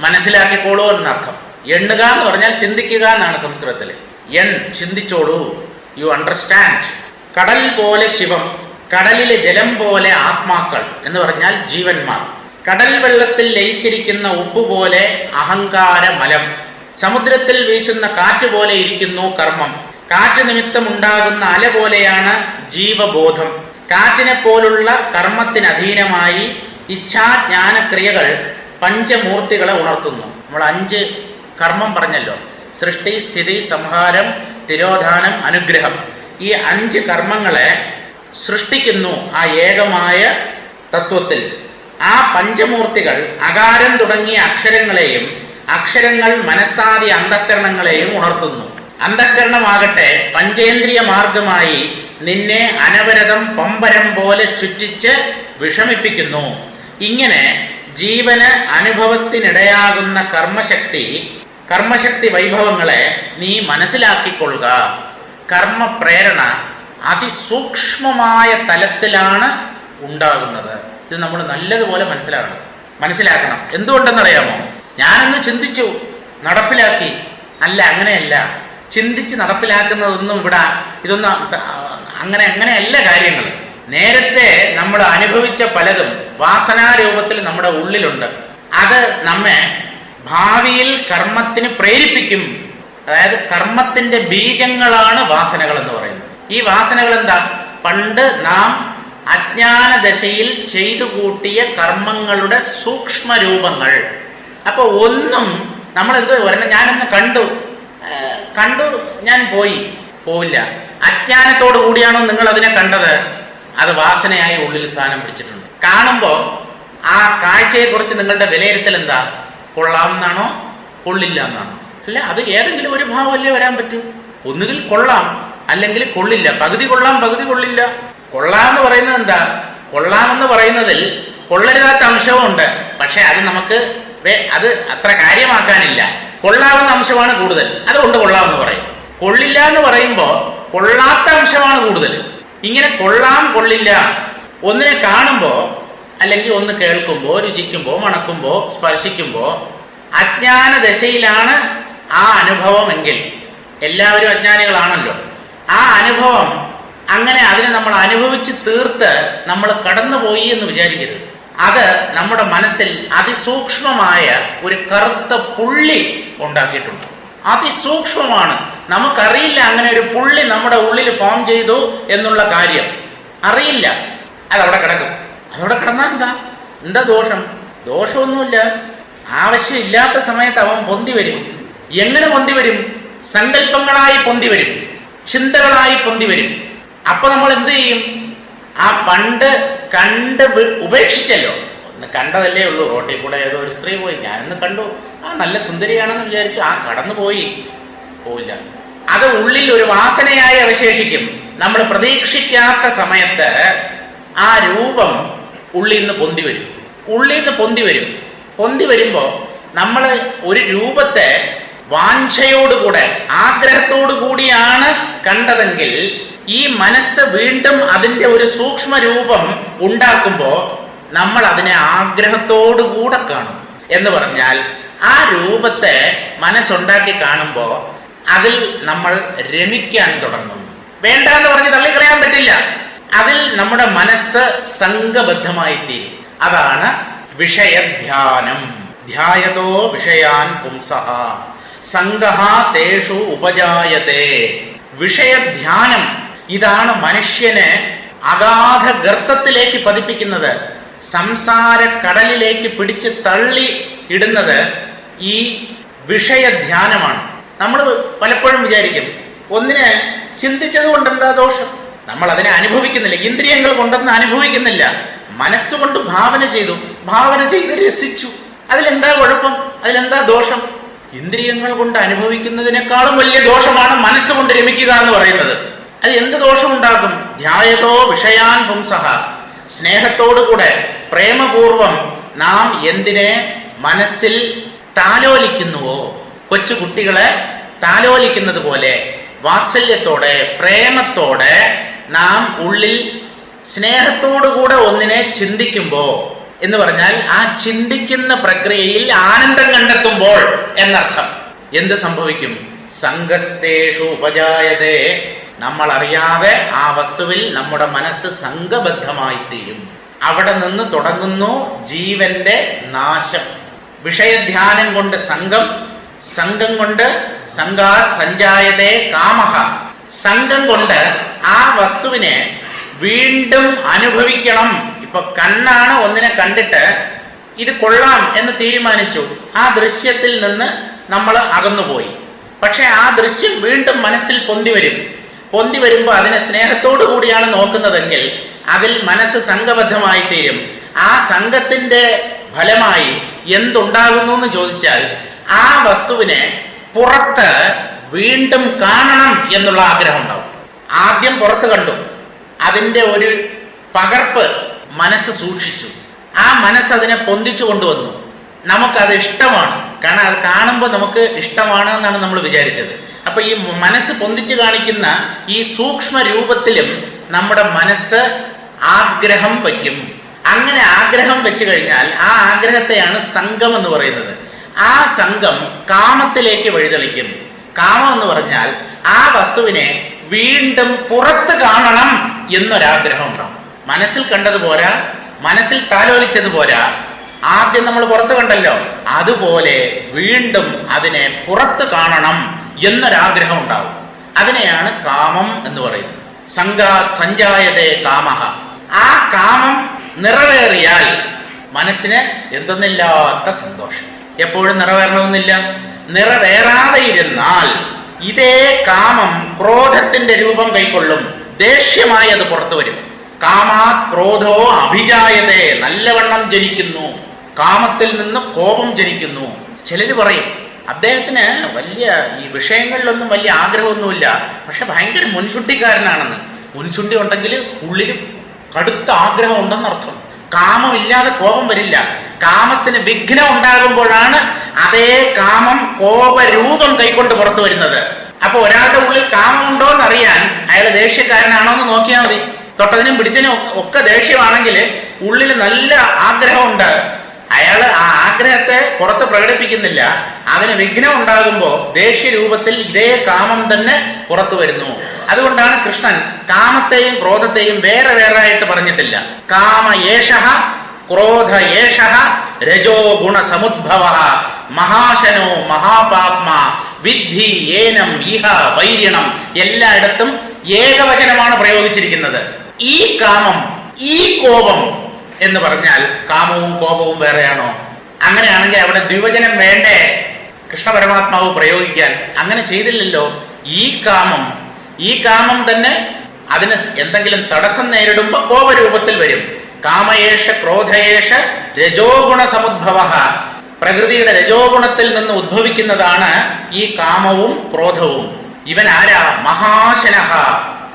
മനസ്സിലാക്കിക്കോളൂ എന്നർത്ഥം. എണ്ണുക എന്ന് പറഞ്ഞാൽ ചിന്തിക്കുക എന്നാണ് സംസ്കൃതത്തിൽ. എൻ, ചിന്തിച്ചോളൂ, യു അണ്ടർസ്റ്റാൻഡ്. കടൽ പോലെ ശിവം, കടലിലെ ജലം പോലെ ആത്മാക്കൾ എന്ന് പറഞ്ഞാൽ ജീവന്മാർ. കടൽ വെള്ളത്തിൽ ലയിച്ചിരിക്കുന്ന ഉപ്പ് പോലെ അഹങ്കാര മലം. സമുദ്രത്തിൽ വീശുന്ന കാറ്റ് പോലെ ഇരിക്കുന്നു കർമ്മം. കാറ്റ് നിമിത്തമുണ്ടാകുന്ന അല പോലെയാണ് ജീവബോധം. കാറ്റിനെ പോലുള്ള കർമ്മത്തിനധീനമായി ഇച്ഛാജ്ഞാനക്രിയകൾ പഞ്ചമൂർത്തികളെ ഉണർത്തുന്നു. നമ്മൾ 5 കർമ്മം പറഞ്ഞല്ലോ: സൃഷ്ടി, സ്ഥിതി, സംഹാരം, തിരോധാനം, അനുഗ്രഹം. ഈ 5 കർമ്മങ്ങളെ സൃഷ്ടിക്കുന്നു ആ ഏകമായ തത്വത്തിൽ. ആ പഞ്ചമൂർത്തികൾ അകാരം തുടങ്ങിയ അക്ഷരങ്ങളെയും അക്ഷരങ്ങൾ മനസ്സാദി അന്ധക്കരണങ്ങളെയും ഉണർത്തുന്നു. അന്ധക്കരണമാകട്ടെ പഞ്ചേന്ദ്രിയ മാർഗമായി നിന്നെ അനവരതം പമ്പരം പോലെ ചുറ്റിച്ച് വിഷമിപ്പിക്കുന്നു. ഇങ്ങനെ ജീവന് അനുഭവത്തിനിടയാകുന്ന കർമ്മശക്തി വൈഭവങ്ങളെ നീ മനസ്സിലാക്കിക്കൊള്ളുക. കർമ്മ പ്രേരണ അതിസൂക്ഷ്മമായ തലത്തിലാണ് ഉണ്ടാകുന്നത്. ഇത് നമ്മൾ നല്ലതുപോലെ മനസ്സിലാക്കണം. എന്തുകൊണ്ടെന്നറിയാമോ? ഞാനൊന്ന് ചിന്തിച്ചു, നടപ്പിലാക്കി. അല്ല, അങ്ങനെയല്ല. ചിന്തിച്ച് നടപ്പിലാക്കുന്നതൊന്നും ഇതൊന്നും അങ്ങനെയല്ല കാര്യങ്ങൾ. നേരത്തെ നമ്മൾ അനുഭവിച്ച പലതും വാസനാരൂപത്തിൽ നമ്മുടെ ഉള്ളിലുണ്ട്. അത് നമ്മെ ഭാവിയിൽ കർമ്മത്തിന് പ്രേരിപ്പിക്കും. അതായത് കർമ്മത്തിന്റെ ബീജങ്ങളാണ് വാസനകൾ എന്ന് പറയുന്നത്. ഈ വാസനകൾ എന്താ? പണ്ട് നാം അജ്ഞാന ദശയിൽ ചെയ്തു കൂട്ടിയ കർമ്മങ്ങളുടെ സൂക്ഷ്മ രൂപങ്ങൾ. അപ്പൊ ഒന്നും നമ്മൾ ഒരെണ്ണം ഞാനൊന്ന് കണ്ടു ഞാൻ പോവില്ല. അജ്ഞാനത്തോടു കൂടിയാണോ നിങ്ങൾ അതിനെ കണ്ടത്? അത് വാസനയായി ഉള്ളിൽ സ്ഥാനം പിടിച്ചിട്ടുണ്ട്. കാണുമ്പോ ആ കാഴ്ചയെക്കുറിച്ച് നിങ്ങളുടെ വിലയിരുത്തൽ എന്താ? കൊള്ളാമെന്നാണോ കൊള്ളില്ല എന്നാണോ? അല്ല, അത് ഏതെങ്കിലും ഒരു ഭാവമല്ലേ വരാൻ പറ്റൂ. ഒന്നുകിൽ കൊള്ളാം, അല്ലെങ്കിൽ കൊള്ളില്ല. പകുതി കൊള്ളാം, പകുതി കൊള്ളില്ല. കൊള്ളാമെന്ന് പറയുന്നത് എന്താ? കൊള്ളാമെന്ന് പറയുന്നതിൽ കൊള്ളരുതാത്ത അംശവും ഉണ്ട്. പക്ഷെ അത് നമുക്ക് അത് അത്ര കാര്യമാക്കാനില്ല. കൊള്ളാവുന്ന അംശമാണ് കൂടുതൽ, അതുകൊണ്ട് കൊള്ളാമെന്ന് പറയും. കൊള്ളില്ല എന്ന് പറയുമ്പോൾ കൊള്ളാത്ത അംശമാണ് കൂടുതൽ. ഇങ്ങനെ കൊള്ളാം കൊള്ളില്ല ഒന്നിനെ കാണുമ്പോ, അല്ലെങ്കിൽ ഒന്ന് കേൾക്കുമ്പോ, രുചിക്കുമ്പോ, മണക്കുമ്പോ, സ്പർശിക്കുമ്പോ അജ്ഞാന ദശയിലാണ് ആ അനുഭവം എങ്കിൽ, എല്ലാവരും അജ്ഞാനികളാണല്ലോ, ആ അനുഭവം അങ്ങനെ അതിനെ നമ്മൾ അനുഭവിച്ച് തീർത്ത് നമ്മൾ കടന്നുപോയി എന്ന് വിചാരിക്കരുത്. അത് നമ്മുടെ മനസ്സിൽ അതിസൂക്ഷ്മമായ ഒരു കറുത്ത പുള്ളി ഉണ്ടാക്കിയിട്ടുണ്ട്. അതിസൂക്ഷ്മമാണ്. നമുക്കറിയില്ല അങ്ങനെ ഒരു പുള്ളി നമ്മുടെ ഉള്ളിൽ ഫോം ചെയ്തു എന്നുള്ള കാര്യം അറിയില്ല. അതവിടെ കിടക്കും. അതവിടെ കിടന്നാൽ എന്താ ദോഷം? ദോഷമൊന്നുമില്ല. ആവശ്യമില്ലാത്ത സമയത്ത് അവൻ പൊന്തി വരും. എങ്ങനെ പൊന്തി വരും? സങ്കല്പങ്ങളായി പൊന്തി വരും, ചിന്തകളായി പൊന്തി വരും. അപ്പൊ നമ്മൾ എന്ത് ചെയ്യും? ആ പണ്ട് കണ്ട് ഉപേക്ഷിച്ചല്ലോ. ഒന്ന് കണ്ടതല്ലേ ഉള്ളൂ. റോട്ടിൽ കൂടെ ഏതോ ഒരു സ്ത്രീ പോയി, ഞാനൊന്ന് കണ്ടു, ആ നല്ല സുന്ദരിയാണെന്ന് വിചാരിച്ചു, ആ കടന്നു പോയില്ല. അത് ഉള്ളിൽ ഒരു വാസനയായി അവശേഷിക്കും. നമ്മൾ പ്രതീക്ഷിക്കാത്ത സമയത്ത് ആ രൂപം ഉള്ളിൽ നിന്ന് പൊന്തി വരും. പൊന്തി വരുമ്പോ നമ്മൾ ഒരു രൂപത്തെ വാഞ്ഛയോടുകൂടെ ആഗ്രഹത്തോടു കൂടിയാണ് കണ്ടതെങ്കിൽ ഈ മനസ്സ് വീണ്ടും അതിന്റെ ഒരു സൂക്ഷ്മ രൂപം ഉണ്ടാക്കുമ്പോൾ നമ്മൾ അതിനെ ആഗ്രഹത്തോടുകൂടെ കാണും. എന്ന് പറഞ്ഞാൽ ആ രൂപത്തെ മനസ്സുണ്ടാക്കി കാണുമ്പോൾ അതിൽ നമ്മൾ രമിക്കാൻ തുടങ്ങും. വേണ്ട എന്ന് പറഞ്ഞ് തള്ളിക്കളയാൻ പറ്റില്ല. അതിൽ നമ്മുടെ മനസ്സ് സംഘബദ്ധമായി തീരും. അതാണ് വിഷയധ്യാനം. ധ്യായതോ വിഷയാൻ പുംസഃ സംഗഃ തേഷു ഉപജായതേ. വിഷയധ്യാനം ഇതാണ് മനുഷ്യനെ അഗാധ ഗർത്തത്തിലേക്ക് പതിപ്പിക്കുന്നത്, സംസാര കടലിലേക്ക് പിടിച്ച് തള്ളി ഇടുന്നത് ഈ വിഷയധ്യാനമാണ്. നമ്മൾ പലപ്പോഴും വിചാരിക്കും ഒന്നിനെ ചിന്തിച്ചത് കൊണ്ട് എന്താ ദോഷം, നമ്മൾ അതിനെ അനുഭവിക്കുന്നില്ല, ഇന്ദ്രിയങ്ങൾ കൊണ്ടൊന്നും അനുഭവിക്കുന്നില്ല, മനസ്സുകൊണ്ട് ഭാവന ചെയ്ത് രസിച്ചു, അതിലെന്താ കുഴപ്പം, അതിലെന്താ ദോഷം? ഇന്ദ്രിയങ്ങൾ കൊണ്ട് അനുഭവിക്കുന്നതിനേക്കാളും വലിയ ദോഷമാണ് മനസ്സുകൊണ്ട് രമിക്കുക എന്ന് പറയുന്നത്. അത് എന്ത് ദോഷമുണ്ടാക്കും? ധ്യായതോ വിഷയാൻ പുംസഃ. സ്നേഹത്തോടുകൂടെ പ്രേമപൂർവം നാം എന്തിനെ മനസ്സിൽ താലോലിക്കുന്നുവോ, കൊച്ചു കുട്ടികളെ താലോലിക്കുന്നത് പോലെ വാത്സല്യത്തോടെ പ്രേമത്തോടെ നാം ഉള്ളിൽ സ്നേഹത്തോടുകൂടെ ഒന്നിനെ ചിന്തിക്കുമ്പോ എന്ന് പറഞ്ഞാൽ ആ ചിന്തിക്കുന്ന പ്രക്രിയയിൽ ആനന്ദം കണ്ടെത്തുമ്പോൾ എന്നർത്ഥം. എന്ത് സംഭവിക്കും? സംഘസ്തേഷു ഉപജായതേ. നമ്മൾ അറിയാതെ ആ വസ്തുവിൽ നമ്മുടെ മനസ്സ് സംഘബദ്ധമായി തീരും. അവിടെ നിന്ന് തുടങ്ങുന്നു ജീവന്റെ നാശം. വിഷയധ്യാനം കൊണ്ട് സംഘം കൊണ്ട് സംഘാത് സഞ്ജായതേ കാമഃ. സംഘം കൊണ്ട് ആ വസ്തുവിനെ വീണ്ടും അനുഭവിക്കണം. ഇപ്പൊ കണ്ണാണ് ഒന്നിനെ കണ്ടിട്ട് ഇത് കൊള്ളാം എന്ന് തീരുമാനിച്ചു, ആ ദൃശ്യത്തിൽ നിന്ന് നമ്മൾ അകന്നുപോയി. പക്ഷെ ആ ദൃശ്യം വീണ്ടും മനസ്സിൽ പൊന്തി വരുമ്പോൾ അതിനെ സ്നേഹത്തോടു കൂടിയാണ് നോക്കുന്നതെങ്കിൽ അതിൽ മനസ്സ് സംഘബദ്ധമായി തീരും. ആ സംഘത്തിന്റെ ഫലമായി എന്തുണ്ടാകുന്നു എന്ന് ചോദിച്ചാൽ ആ വസ്തുവിനെ പുറത്ത് വീണ്ടും കാണണം എന്നുള്ള ആഗ്രഹം ഉണ്ടാവും. ആദ്യം പുറത്ത് കണ്ടു, അതിന്റെ ഒരു പകർപ്പ് മനസ്സ് സൂക്ഷിച്ചു, ആ മനസ്സ് അതിനെ പൊന്തിച്ചു കൊണ്ടുവന്നു. നമുക്കത് ഇഷ്ടമാണ്, കാരണം അത് കാണുമ്പോൾ നമുക്ക് ഇഷ്ടമാണ് എന്നാണ് നമ്മൾ വിചാരിച്ചത്. അപ്പൊ ഈ മനസ്സ് പൊന്തിച്ചു കാണിക്കുന്ന ഈ സൂക്ഷ്മ രൂപത്തിലും നമ്മുടെ മനസ്സ് ആഗ്രഹം വയ്ക്കും. അങ്ങനെ ആഗ്രഹം വെച്ചു കഴിഞ്ഞാൽ ആ ആഗ്രഹത്തെയാണ് സംഘം എന്ന് പറയുന്നത്. ആ സംഘം കാമത്തിലേക്ക് വഴിതെളിക്കും. കാമം എന്ന് പറഞ്ഞാൽ ആ വസ്തുവിനെ വീണ്ടും പുറത്ത് കാണണം എന്നൊരാഗ്രഹം ഉണ്ടാവും. മനസ്സിൽ കണ്ടത് പോരാ, മനസ്സിൽ താലോലിച്ചത് പോരാ, ആദ്യം നമ്മൾ പുറത്ത് കണ്ടല്ലോ, അതുപോലെ വീണ്ടും അതിനെ പുറത്ത് കാണണം എന്നൊരാഗ്രഹം ഉണ്ടാവും. അതിനെയാണ് കാമം എന്ന് പറയുന്നത്. സഞ്ജായതേ കാമഃ. ആ കാമം നിറവേറിയാൽ മനസ്സിന് എന്തെന്നില്ലാത്ത സന്തോഷം. എപ്പോഴും നിറവേറണമെന്നില്ല. നിറവേറാതെ ഇരുന്നാൽ ഇതേ കാമം ക്രോധത്തിന്റെ രൂപം കൈക്കൊള്ളും. ദേഷ്യമായി അത് പുറത്തു വരും. കാമാത് ക്രോധോ അഭിജായതേ. നല്ലവണ്ണം ജനിക്കുന്നു. കാമത്തിൽ നിന്ന് കോപം ജനിക്കുന്നു. ചിലര് പറയും അദ്ദേഹത്തിന് വലിയ ഈ വിഷയങ്ങളിലൊന്നും വലിയ ആഗ്രഹമൊന്നുമില്ല, പക്ഷെ ഭയങ്കര മുൻശുണ്ടിക്കാരനാണെന്ന്. മുൻശുണ്ടി ഉണ്ടെങ്കിൽ ഉള്ളിൽ കടുത്ത ആഗ്രഹം ഉണ്ടെന്നർത്ഥം. കാമമില്ലാതെ കോപം വരില്ല. കാമത്തിന് വിഘ്നം ഉണ്ടാകുമ്പോഴാണ് അതേ കാമം കോപരൂപം കൈക്കൊണ്ട് പുറത്തു വരുന്നത്. അപ്പൊ ഒരാളുടെ ഉള്ളിൽ കാമമുണ്ടോ എന്ന് അറിയാൻ അയാൾ ദേഷ്യക്കാരനാണോ എന്ന് നോക്കിയാൽ മതി. തൊട്ടതിനും പിടിച്ചതിനും ഒക്കെ ദേഷ്യമാണെങ്കിൽ ഉള്ളിൽ നല്ല ആഗ്രഹമുണ്ട്, അയാൾ ആ ആഗ്രഹത്തെ പുറത്ത് പ്രകടിപ്പിക്കുന്നില്ല. അതിന് വിഘ്നം ഉണ്ടാകുമ്പോൾ ദേഷ്യരൂപത്തിൽ ഇതേ കാമം തന്നെ പുറത്തു വരുന്നു. അതുകൊണ്ടാണ് കൃഷ്ണൻ കാമത്തെയും ക്രോധത്തെയും വേറെ വേറെ ആയിട്ട് പറഞ്ഞിട്ടില്ല. കാമ ഏഷഃ ക്രോധ ഏഷഃ രജോ ഗുണ സമുദ്ഭവഃ മഹാശനോ മഹാപാപ്മാ വിദ്ധി ഏനം ഇഹ വൈരിണം. എല്ലായിടത്തും ഏകവചനമാണ് പ്രയോഗിച്ചിരിക്കുന്നത്. ഈ കാമം, ഈ കോപം എന്ന് പറഞ്ഞാൽ കാമവും കോപവും വേറെയാണോ? അങ്ങനെയാണെങ്കിൽ അവിടെ ദ്വിവചനം വേണ്ടേ കൃഷ്ണ പരമാത്മാവ് പ്രയോഗിക്കാൻ? അങ്ങനെ ചെയ്തില്ലല്ലോ. ഈ കാമം തന്നെ അതിന് എന്തെങ്കിലും തടസ്സം നേരിടുമ്പോൾ കോപരൂപത്തിൽ വരും. കാമയേഷ ക്രോധയേഷ രജോ ഗുണ സമുദ്ഭവഃ. പ്രകൃതിയുടെ രജോ ഗുണത്തിൽ നിന്ന് ഉദ്ഭവിക്കുന്നതാണ് ഈ കാമവും ക്രോധവും. ഇവൻ ആരാ? മഹാശനഃ.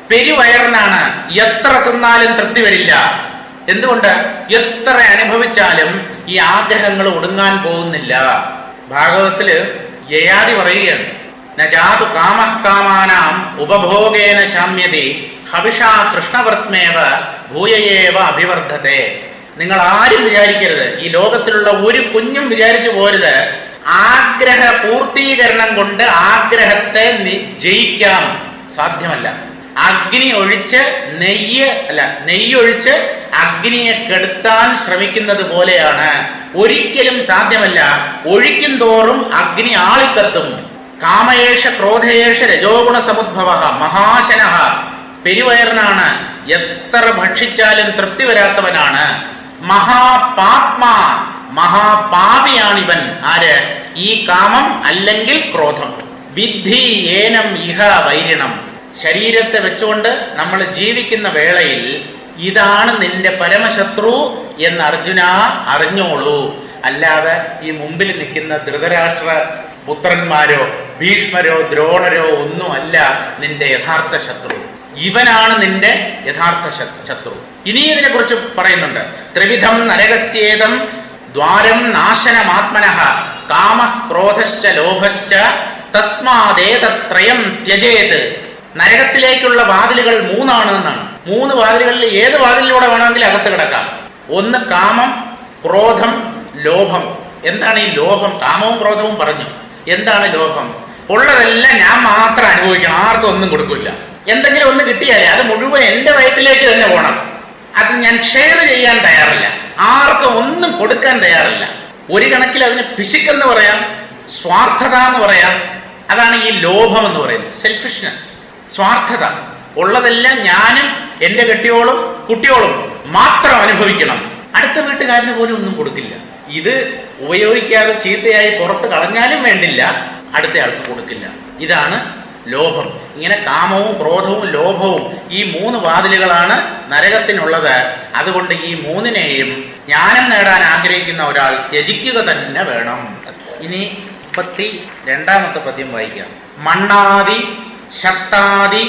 പെരുവയറിനാണ്. എത്ര തിന്നാലും തൃപ്തി വരില്ല. എന്തുകൊണ്ട്? എത്ര അനുഭവിച്ചാലും ഈ ആഗ്രഹങ്ങൾ ഒടുങ്ങാൻ പോകുന്നില്ല. ഭാഗവതത്തില് യയാതി പറയുകയാണ്, നജാതു കാമഃ കാമാനാം ഉപഭോഗേന ശാമ്യതി ഹവിഷാ കൃഷ്ണവൃത്മേവ ഭൂയയേവ അഭിവർദ്ധത്തെ. നിങ്ങൾ ആരും വിചാരിക്കരുത്, ഈ ലോകത്തിലുള്ള ഒരു കുഞ്ഞും വിചാരിച്ചു പോരുത് ആഗ്രഹ പൂർത്തീകരണം കൊണ്ട് ആഗ്രഹത്തെ ജയിക്കാം. സാധ്യമല്ല. അഗ്നി ഒഴിച്ച് നെയ്യൊഴിച്ച് അഗ്നിയെ കെടുത്താൻ ശ്രമിക്കുന്നത് പോലെയാണ്. ഒരിക്കലും സാധ്യമല്ല. ഒഴിക്കും തോറും അഗ്നി ആളിക്കത്തും. കാമയേഷ ക്രോധയേഷ രജോഗുണ സമുദ്ഭവ മഹാശനഃ. പെരുവയറിനാണ്, എത്ര ഭക്ഷിച്ചാലും തൃപ്തി വരാത്തവനാണ്. മഹാപാപ്മാ, മഹാപാപിയാണിവൻ. ആര്? ഈ കാമം അല്ലെങ്കിൽ ക്രോധം. വിദ്ധി ഏനം ഇഹ വൈരിണം. ശരീരത്തെ വെച്ചുകൊണ്ട് നമ്മൾ ജീവിക്കുന്ന വേളയിൽ ഇതാണ് നിന്റെ പരമശത്രു എന്ന് അർജുന അറിഞ്ഞോളൂ. അല്ലാതെ ഈ മുമ്പിൽ നിൽക്കുന്ന ധൃതരാഷ്ട്ര പുത്രന്മാരോ ഭീഷ്മരോ ദ്രോണരോ ഒന്നുമല്ല നിന്റെ യഥാർത്ഥ ശത്രു. ഇവനാണ് നിന്റെ യഥാർത്ഥ ശത്രു. ഇനി ഇതിനെ കുറിച്ച് പറയുന്നുണ്ട്. ത്രിവിധം നരകസ്യേതം ദ്വാരം നാശനമാത്മനഃ കാമഃ ക്രോധശ്ച ലോഭശ്ച തസ്മാദേതത്രയം ത്യജേത്. നരകത്തിലേക്കുള്ള വാതിലുകൾ 3 എന്നാണ്. 3 വാതിലുകളിൽ ഏത് വാതിലിലൂടെ വേണമെങ്കിലും അകത്ത് കിടക്കാം. ഒന്ന് കാമം, ക്രോധം, ലോഭം. എന്താണ് ഈ ലോഭം? കാമവും ക്രോധവും പറഞ്ഞു. എന്താണ് ലോഭം? ഉള്ളതെല്ലാം ഞാൻ മാത്രം അനുഭവിക്കണം, ആർക്കും ഒന്നും കൊടുക്കില്ല. എന്തെങ്കിലും ഒന്ന് കിട്ടിയാലേ അത് മുഴുവൻ എന്റെ വയറ്റിലേക്ക് തന്നെ പോകണം. അത് ഞാൻ ഷെയർ ചെയ്യാൻ തയ്യാറില്ല, ആർക്കും ഒന്നും കൊടുക്കാൻ തയ്യാറില്ല. ഒരു കണക്കിൽ അതിന് പിശുക്കെന്ന് പറയാം, സ്വാർത്ഥത എന്ന് പറയാം. അതാണ് ഈ ലോഭം എന്ന് പറയുന്നത്. സെൽഫിഷ്നെസ്, സ്വാർത്ഥത. ഉള്ളതെല്ലാം ഞാനും എന്റെ കെട്ടിയോളും കുട്ടിയോളും മാത്രം അനുഭവിക്കണം, അടുത്ത വീട്ടുകാരന് പോലും ഒന്നും കൊടുക്കില്ല. ഇത് ഉപയോഗിക്കാതെ ചീത്തയായി പുറത്ത് കളഞ്ഞാലും വേണ്ടില്ല, അടുത്ത ആൾക്ക് കൊടുക്കില്ല. ഇതാണ് ലോഭം. ഇങ്ങനെ കാമവും ക്രോധവും ലോഭവും ഈ 3 വാതിലുകളാണ് നരകത്തിനുള്ളത്. അതുകൊണ്ട് ഈ 3നെയും ജ്ഞാനം നേടാൻ ആഗ്രഹിക്കുന്ന ഒരാൾ ത്യജിക്കുക തന്നെ വേണം. ഇനി 32ാമത്തെ പദ്യം വായിക്കാം. മണ്ണാദി ശക്താദി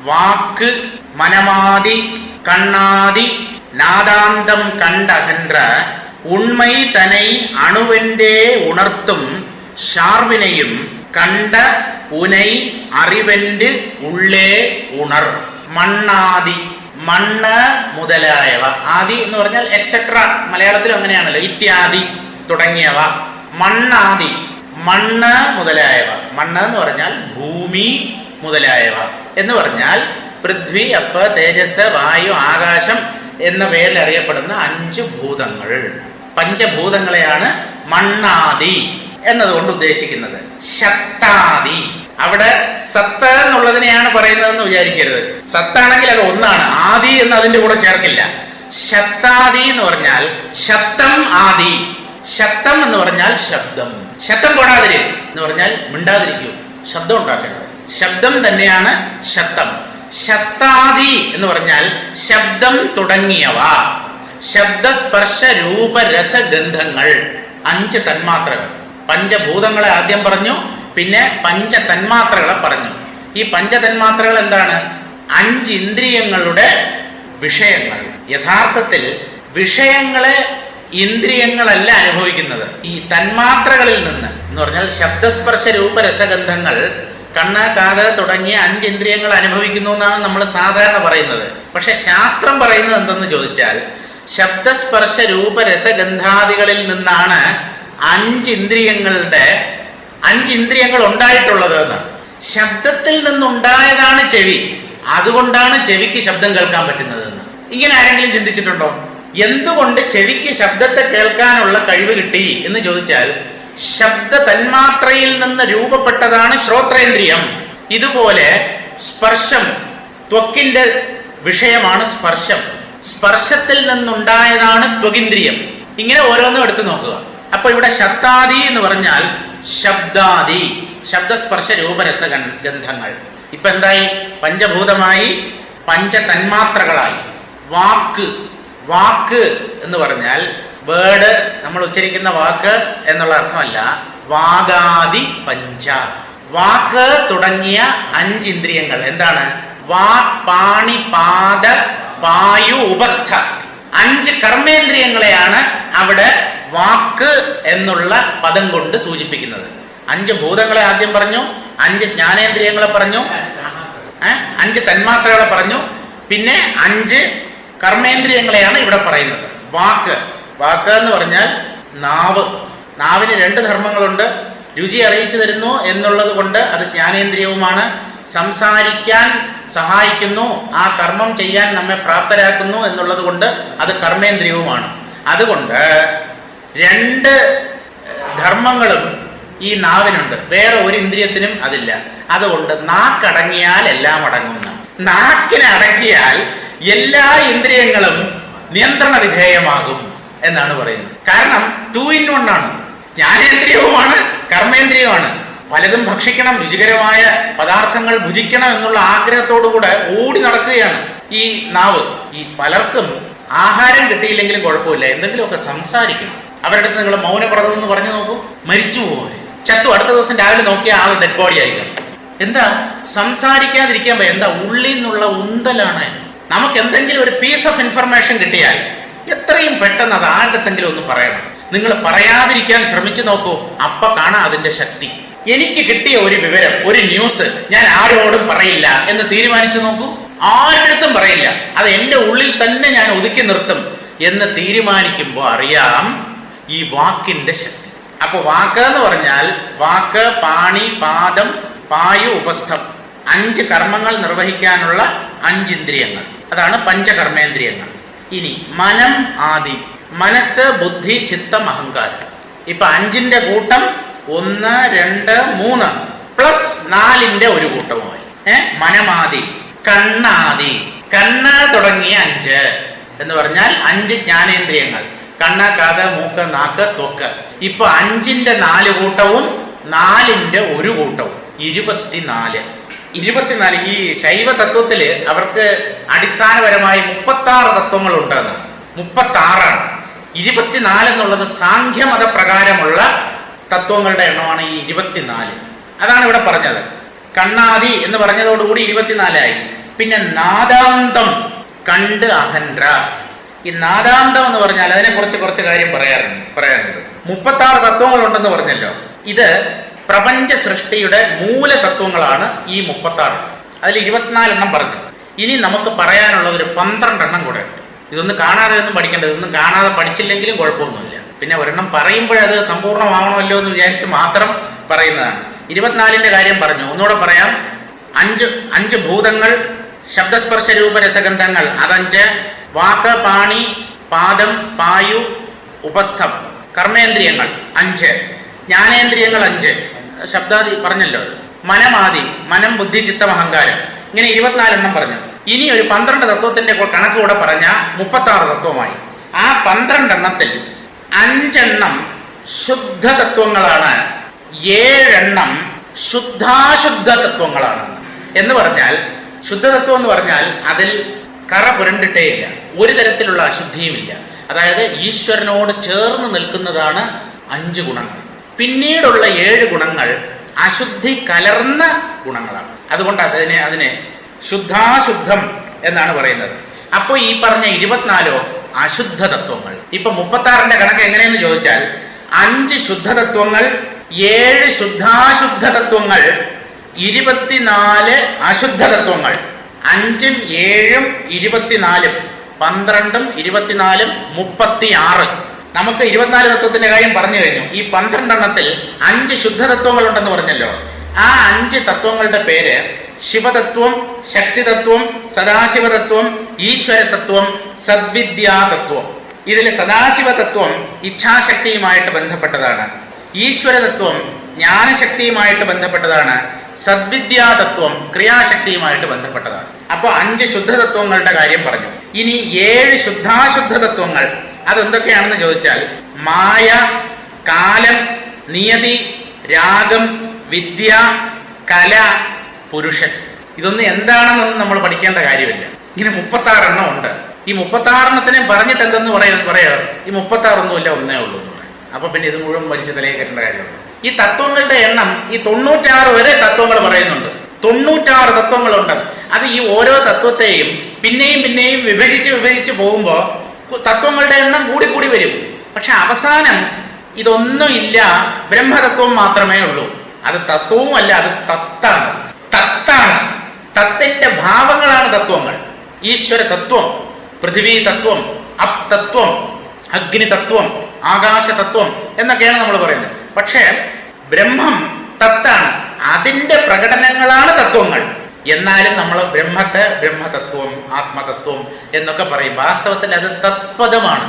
വാക്ക് മനമാദി കണ്ണാദി നാദാന്തം കണ്ടകன்ற ഉണ്மை தனை அணுவென்றே உணர்த்தும் ஷார்வினையும் കണ്ട ഉനൈ അറിവെന്റ് ഉള്ളേ ഉണർ. മണ്ണാദി, മണ്ണ് മുതലായവ. ആദി എന്ന് പറഞ്ഞാൽ എക്സെട്ര, മലയാളത്തിലും അങ്ങനെയാണല്ലോ, ഇത്യാദി തുടങ്ങിയവ. മണ്ണാദി, മണ്ണ് മുതലായവ. മണ്ണ് എന്ന് പറഞ്ഞാൽ ഭൂമി മുതലായവ എന്ന് പറഞ്ഞാൽ പൃഥ്വി, അപ്പ്, തേജസ്, വായു, ആകാശം എന്ന പേരിൽ അറിയപ്പെടുന്ന 5 ഭൂതങ്ങൾ, പഞ്ചഭൂതങ്ങളെയാണ് മണ്ണാദി എന്നതുകൊണ്ട് ഉദ്ദേശിക്കുന്നത്. ശക്താദി, അവിടെ സത്ത് എന്നുള്ളതിനെയാണ് പറയുന്നതെന്ന് വിചാരിക്കരുത്. സത്താണെങ്കിൽ അത് ഒന്നാണ്, ആദി എന്ന് അതിന്റെ കൂടെ ചേർക്കില്ല. ശക്താദി എന്ന് പറഞ്ഞാൽ ശബ്ദം ആദി. ശബ്ദം എന്ന് പറഞ്ഞാൽ ശബ്ദം. ശബ്ദം കൊടാതിരി എന്ന് പറഞ്ഞാൽ മിണ്ടാതിരിക്കൂ, ശബ്ദം ഉണ്ടാക്കരുത്. ശബ്ദം തന്നെയാണ് ശബ്ദം. ശബ്ദാദി എന്ന് പറഞ്ഞാൽ ശബ്ദം തുടങ്ങിയവ. ശബ്ദസ്പർശ രൂപ രസഗന്ധങ്ങൾ, 5 തന്മാത്രകൾ. പഞ്ചഭൂതങ്ങളെ ആദ്യം പറഞ്ഞു, പിന്നെ പഞ്ചതന്മാത്രകളെ പറഞ്ഞു. ഈ പഞ്ചതന്മാത്രകൾ എന്താണ്? 5 ഇന്ദ്രിയങ്ങളുടെ വിഷയങ്ങൾ. യഥാർത്ഥത്തിൽ വിഷയങ്ങളെ ഇന്ദ്രിയങ്ങളല്ല അനുഭവിക്കുന്നത്, ഈ തന്മാത്രകളിൽ നിന്ന് എന്ന് പറഞ്ഞാൽ ശബ്ദസ്പർശ രൂപ രസഗന്ധങ്ങൾ കണ്ണ്, കാത് തുടങ്ങിയ 5 ഇന്ദ്രിയങ്ങൾ അനുഭവിക്കുന്നു എന്നാണ് നമ്മൾ സാധാരണ പറയുന്നത്. പക്ഷെ ശാസ്ത്രം പറയുന്നത് എന്തെന്ന് ചോദിച്ചാൽ ശബ്ദസ്പർശ രൂപ രസഗന്ധാദികളിൽ നിന്നാണ് 5 ഇന്ദ്രിയങ്ങൾ ഉണ്ടായിട്ടുള്ളത് എന്നാണ്. ശബ്ദത്തിൽ നിന്നുണ്ടായതാണ് ചെവി, അതുകൊണ്ടാണ് ചെവിക്ക് ശബ്ദം കേൾക്കാൻ പറ്റുന്നത് എന്ന്. ഇങ്ങനെ ആരെങ്കിലും ചിന്തിച്ചിട്ടുണ്ടോ? എന്തുകൊണ്ട് ചെവിക്ക് ശബ്ദത്തെ കേൾക്കാനുള്ള കഴിവ് കിട്ടി എന്ന് ചോദിച്ചാൽ ശബ്ദ തന്മാത്രയിൽ നിന്ന് രൂപപ്പെട്ടതാണ് ശ്രോത്രേന്ദ്രിയം. ഇതുപോലെ സ്പർശം, ത്വക്കിന്റെ വിഷയമാണ് സ്പർശം. സ്പർശത്തിൽ നിന്നുണ്ടായതാണ് ത്വകിന്ദ്രിയം. ഇങ്ങനെ ഓരോന്നും എടുത്തു നോക്കുക. അപ്പൊ ഇവിടെ ശബ്ദാദി എന്ന് പറഞ്ഞാൽ ശബ്ദാദി, ശബ്ദസ്പർശ രൂപരസ ഗന്ധങ്ങൾ. ഇപ്പൊ എന്തായി? പഞ്ചഭൂതമായി, പഞ്ചതന്മാത്രകളായി. വാക്ക്, വാക്ക് എന്ന് പറഞ്ഞാൽ വേർഡ്, നമ്മൾ ഉച്ചരിക്കുന്ന വാക്ക് എന്നുള്ള അർത്ഥമല്ല. വാഗാദി പഞ്ച, വാക്ക് തുടങ്ങിയ 5 ഇന്ദ്രിയങ്ങൾ. എന്താണ്? വാക്, പാണി, പാദ, പായു, ഉപസ്ഥ. 5 കർമ്മേന്ദ്രിയങ്ങളെയാണ് അവിടെ വാക്ക് എന്നുള്ള പദം കൊണ്ട് സൂചിപ്പിക്കുന്നത്. 5 ഭൂതങ്ങളെ ആദ്യം പറഞ്ഞു, 5 ജ്ഞാനേന്ദ്രിയങ്ങളെ പറഞ്ഞു, 5 തന്മാത്രകളെ പറഞ്ഞു, പിന്നെ 5 കർമ്മേന്ദ്രിയങ്ങളെയാണ് ഇവിടെ പറയുന്നത്. വാക്ക് എന്ന് പറഞ്ഞാൽ നാവിന് 2 ധർമ്മങ്ങളുണ്ട്. രുചി അറിയിച്ചു തരുന്നു എന്നുള്ളത് കൊണ്ട് അത് ജ്ഞാനേന്ദ്രിയവുമാണ്. സംസാരിക്കാൻ സഹായിക്കുന്നു, ആ കർമ്മം ചെയ്യാൻ നമ്മെ പ്രാപ്തരാക്കുന്നു എന്നുള്ളത് കൊണ്ട് അത് കർമ്മേന്ദ്രിയവുമാണ്. അതുകൊണ്ട് 2 ധർമ്മങ്ങളും ഈ നാവിനുണ്ട്, വേറെ ഒരു ഇന്ദ്രിയത്തിനും അതില്ല. അതുകൊണ്ട് നാക്കടങ്ങിയാൽ എല്ലാം അടങ്ങുന്നു. നാക്കിനെ അടക്കിയാൽ എല്ലാ ഇന്ദ്രിയങ്ങളും നിയന്ത്രണ വിധേയമാകും എന്നാണ് പറയുന്നത്. കാരണം 2 in 1 ആണ്. ജ്ഞാനേന്ദ്രിയവുമാണ് കർമ്മേന്ദ്രിയവുമാണ്. പലതും ഭക്ഷിക്കണം, രുചികരമായ പദാർത്ഥങ്ങൾ ഭുജിക്കണം എന്നുള്ള ആഗ്രഹത്തോടുകൂടെ ഓടി നടക്കുകയാണ് ഈ നാവ്. ഈ പലർക്കും ആഹാരം കിട്ടിയില്ലെങ്കിലും കുഴപ്പമില്ല, എന്തെങ്കിലുമൊക്കെ സംസാരിക്കണം. അവരുടെ അടുത്ത് നിങ്ങൾ മൗനവ്രതം എന്ന് പറഞ്ഞു നോക്കൂ, മരിച്ചു പോകും, ചത്തു. അടുത്ത ദിവസം രാവിലെ നോക്കിയ ആൾ ഡെഡ് ബോഡി ആയിരിക്കും. എന്താ സംസാരിക്കാതിരിക്കാൻ പറ്റും? എന്താ ഉള്ളിൽ നിന്നുള്ള ഉന്തലാണ്. നമുക്ക് എന്തെങ്കിലും ഒരു പീസ് ഓഫ് ഇൻഫർമേഷൻ കിട്ടിയാൽ എത്രയും പെട്ടെന്ന് അത് ആരുടെത്തെങ്കിലും ഒന്ന് പറയണം. നിങ്ങൾ പറയാതിരിക്കാൻ ശ്രമിച്ചു നോക്കൂ, അപ്പ കാണാം അതിന്റെ ശക്തി. എനിക്ക് കിട്ടിയ ഒരു വിവരം, ഒരു ന്യൂസ് ഞാൻ ആരോടും പറയില്ല എന്ന് തീരുമാനിച്ചു നോക്കൂ. ആരുടെടുത്തും പറയില്ല, അത് എന്റെ ഉള്ളിൽ തന്നെ ഞാൻ ഒതുക്കി നിർത്തും എന്ന് തീരുമാനിക്കുമ്പോൾ അറിയാം ഈ വാക്കിന്റെ ശക്തി. അപ്പൊ വാക്ക് എന്ന് പറഞ്ഞാൽ വാക്ക്, പാണി, പാദം, പായു, ഉപസ്ഥം, 5 കർമ്മങ്ങൾ നിർവഹിക്കാനുള്ള 5 ഇന്ദ്രിയങ്ങൾ. അതാണ് പഞ്ചകർമ്മേന്ദ്രിയങ്ങൾ. ഇനി മനം ആദി, മനസ്സ്, ബുദ്ധി, ചിത്തം, അഹങ്കാരം. ഇപ്പൊ 5ന്റെ കൂട്ടം 1, 2, 3 പ്ലസ് 4ന്റെ ഒരു കൂട്ടവുമായി. മനമാദി, കണ്ണാദി, കണ്ണ് തുടങ്ങിയ 5 എന്ന് പറഞ്ഞാൽ 5 ജ്ഞാനേന്ദ്രിയങ്ങൾ. കണ്ണ്, കാത്, മൂക്ക്, നാക്ക്, ത്വക്ക്. ഇപ്പൊ 5ന്റെ 4 കൂട്ടവും 4ന്റെ ഒരു കൂട്ടവും 24. ഈ ശൈവ തത്വത്തില് അവർക്ക് അടിസ്ഥാനപരമായി 36 തത്വങ്ങൾ ഉണ്ടെന്ന്. 36ആണ്. 24 എന്നുള്ളത് സാഖ്യമത പ്രകാരമുള്ള തത്വങ്ങളുടെ എണ്ണമാണ് ഈ 24. അതാണ് ഇവിടെ പറഞ്ഞത്. കണ്ണാദി എന്ന് പറഞ്ഞതോടുകൂടി 24 ആയി. പിന്നെ നാദാന്തം, കണ്ട് അഹൻഡ്ര. ഈ നാദാന്തം എന്ന് പറഞ്ഞാൽ അതിനെ കുറച്ച് കാര്യം പറയാറുണ്ട്. 36 തത്വങ്ങൾ ഉണ്ടെന്ന് പറഞ്ഞല്ലോ. ഇത് പ്രപഞ്ച സൃഷ്ടിയുടെ മൂല തത്വങ്ങളാണ് ഈ 36. അതിൽ 24 എണ്ണം പറഞ്ഞു. ഇനി നമുക്ക് പറയാനുള്ളത് ഒരു 12 എണ്ണം കൂടെ ഉണ്ട്. ഇതൊന്നും കാണാതെ ഒന്നും പഠിക്കേണ്ടത്. ഇതൊന്നും കാണാതെ പഠിച്ചില്ലെങ്കിലും കുഴപ്പമൊന്നുമില്ല. പിന്നെ ഒരെണ്ണം പറയുമ്പോഴത് സമ്പൂർണ്ണമാവണമല്ലോ എന്ന് വിചാരിച്ച് മാത്രം പറയുന്നതാണ്. 24ന്റെ കാര്യം പറഞ്ഞു, ഒന്നുകൂടെ പറയാം. 5 ഭൂതങ്ങൾ, ശബ്ദസ്പർശ രൂപ രസഗന്ധങ്ങൾ, അത് 5. വാക്ക്, പാണി, പാദം, പായു, ഉപസ്ഥം, കർമ്മേന്ദ്രിയങ്ങൾ 5. ജ്ഞാനേന്ദ്രിയങ്ങൾ 5. ശബ്ദാദി പറഞ്ഞല്ലോ. മനമാദി, മനം, ബുദ്ധി, ചിത്തം, അഹങ്കാരം. ഇങ്ങനെ 24 എണ്ണം പറഞ്ഞു. ഇനി ഒരു 12 തത്വത്തിന്റെ കണക്ക് കൂടെ പറഞ്ഞ 36 തത്വമായി. ആ 12 എണ്ണത്തിൽ 5 എണ്ണം ശുദ്ധ തത്വങ്ങളാണ്, 7 എണ്ണം ശുദ്ധാശുദ്ധ തത്വങ്ങളാണ്. എന്ന് പറഞ്ഞാൽ ശുദ്ധതത്വം എന്ന് പറഞ്ഞാൽ അതിൽ കറ പുരണ്ടിട്ടേ ഇല്ല, ഒരു തരത്തിലുള്ള അശുദ്ധിയുമില്ല. അതായത് ഈശ്വരനോട് ചേർന്ന് നിൽക്കുന്നതാണ് 5 ഗുണങ്ങൾ. പിന്നീടുള്ള 7 ഗുണങ്ങൾ അശുദ്ധി കലർന്ന ഗുണങ്ങളാണ്. അതുകൊണ്ട് അതിനെ ശുദ്ധാശുദ്ധം എന്നാണ് പറയുന്നത്. അപ്പോ ഈ പറഞ്ഞ 24 അശുദ്ധ തത്വങ്ങൾ. ഇപ്പൊ 36ന്റെ കണക്ക് എങ്ങനെയെന്ന് ചോദിച്ചാൽ 5 ശുദ്ധതത്വങ്ങൾ, 7 ശുദ്ധാശുദ്ധ തത്വങ്ങൾ, 24 അശുദ്ധ തത്വങ്ങൾ. 5ഉം 7ഉം 24ഉം 12ഉം 24ഉം 36. നമുക്ക് 24 തത്വത്തിന്റെ കാര്യം പറഞ്ഞു കഴിഞ്ഞു. ഈ 12 എണ്ണത്തിൽ 5 ശുദ്ധതത്വങ്ങൾ ഉണ്ടെന്ന് പറഞ്ഞല്ലോ. ആ 5 തത്വങ്ങളുടെ പേര് ശിവതത്വം, ശക്തിതത്വം, സദാശിവതത്വം, ഈശ്വരതത്വം, സദ്വിദ്യാതത്വം. ഇതിൽ സദാശിവതത്വം ഇച്ഛാശക്തിയുമായിട്ട് ബന്ധപ്പെട്ടതാണ്. ഈശ്വരതത്വം ജ്ഞാനശക്തിയുമായിട്ട് ബന്ധപ്പെട്ടതാണ്. സദ്വിദ്യാതത്വം ക്രിയാശക്തിയുമായിട്ട് ബന്ധപ്പെട്ടതാണ്. അപ്പോൾ 5 ശുദ്ധതത്വങ്ങളുടെ കാര്യം പറഞ്ഞു. ഇനി 7 ശുദ്ധാശുദ്ധ തത്വങ്ങൾ അതെന്തൊക്കെയാണെന്ന് ചോദിച്ചാൽ മായ, കാലം, നിയതി, രാഗം, വിദ്യ, കല, പുരുഷൻ. ഇതൊന്നും എന്താണെന്നൊന്നും നമ്മൾ പഠിക്കേണ്ട കാര്യമില്ല. ഇങ്ങനെ 36 എണ്ണം ഉണ്ട്. ഈ 36 എണ്ണത്തിനെ പറഞ്ഞിട്ട് എന്തെന്ന് പറയാ ഈ 36 ഒന്നുമില്ല, ഒന്നേ ഉള്ളൂ എന്ന് പറയാം. അപ്പൊ പിന്നെ ഇത് മുഴുവൻ വലിച്ച് തലയിൽ കെട്ടേണ്ട കാര്യമുണ്ട്. ഈ തത്വങ്ങളുടെ എണ്ണം ഈ 96 വരെ തത്വങ്ങൾ പറയുന്നുണ്ട്. 96 തത്വങ്ങളുണ്ട്. അത് ഈ ഓരോ തത്വത്തെയും പിന്നെയും വിഭജിച്ച് പോകുമ്പോൾ തത്വങ്ങളുടെ എണ്ണം കൂടി വരും. പക്ഷെ അവസാനം ഇതൊന്നുമില്ല, ബ്രഹ്മതത്വം മാത്രമേ ഉള്ളൂ. അത് തത്വവുമല്ല, അത് തത്താണ്. തത്താണ്. തത്തിന്റെ ഭാവങ്ങളാണ് തത്വങ്ങൾ. ഈശ്വര തത്വം, പൃഥിവീ തത്വം, അപ് തത്വം, അഗ്നി തത്വം, ആകാശ തത്വം എന്നൊക്കെയാണ് നമ്മൾ പറയുന്നത്. പക്ഷേ ബ്രഹ്മം തത്താണ്, അതിന്റെ പ്രകടനങ്ങളാണ് തത്വങ്ങൾ. എന്നാലും നമ്മൾ ബ്രഹ്മത്തെ ബ്രഹ്മതത്വം, ആത്മതത്വം എന്നൊക്കെ പറയും. വാസ്തവത്തിൽ അത് തത്പദമാണ്,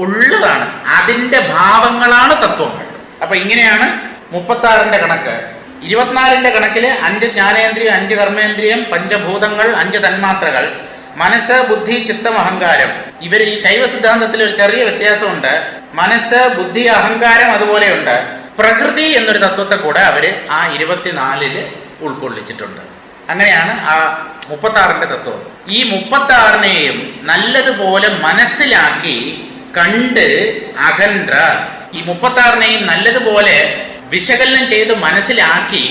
ഉള്ളതാണ്, അതിന്റെ ഭാവങ്ങളാണ് തത്വങ്ങൾ. അപ്പൊ ഇങ്ങനെയാണ് 36ന്റെ കണക്ക്. 24ന്റെ കണക്കില് 5 ജ്ഞാനേന്ദ്രിയം, 5 കർമ്മേന്ദ്രിയം, പഞ്ചഭൂതങ്ങൾ, 5 തന്മാത്രകൾ, മനസ്സ്, ബുദ്ധി, ചിത്തം, അഹങ്കാരം. ഇവർ ഈ ശൈവ സിദ്ധാന്തത്തിൽ ഒരു ചെറിയ വ്യത്യാസമുണ്ട്. മനസ്സ്, ബുദ്ധി, അഹങ്കാരം അതുപോലെയുണ്ട്. പ്രകൃതി എന്നൊരു തത്വത്തെ കൂടെ അവര് ആ 24ല് ഉൾക്കൊള്ളിച്ചിട്ടുണ്ട്. അങ്ങനെയാണ് ആ 36ന്റെ തത്വം. ഈ 36നെയും നല്ലതുപോലെ മനസ്സിലാക്കി കണ്ട് അഖണ്ഡ, ഈ 36നെയും നല്ലതുപോലെ വിശകലനം ചെയ്ത് മനസ്സിലാക്കി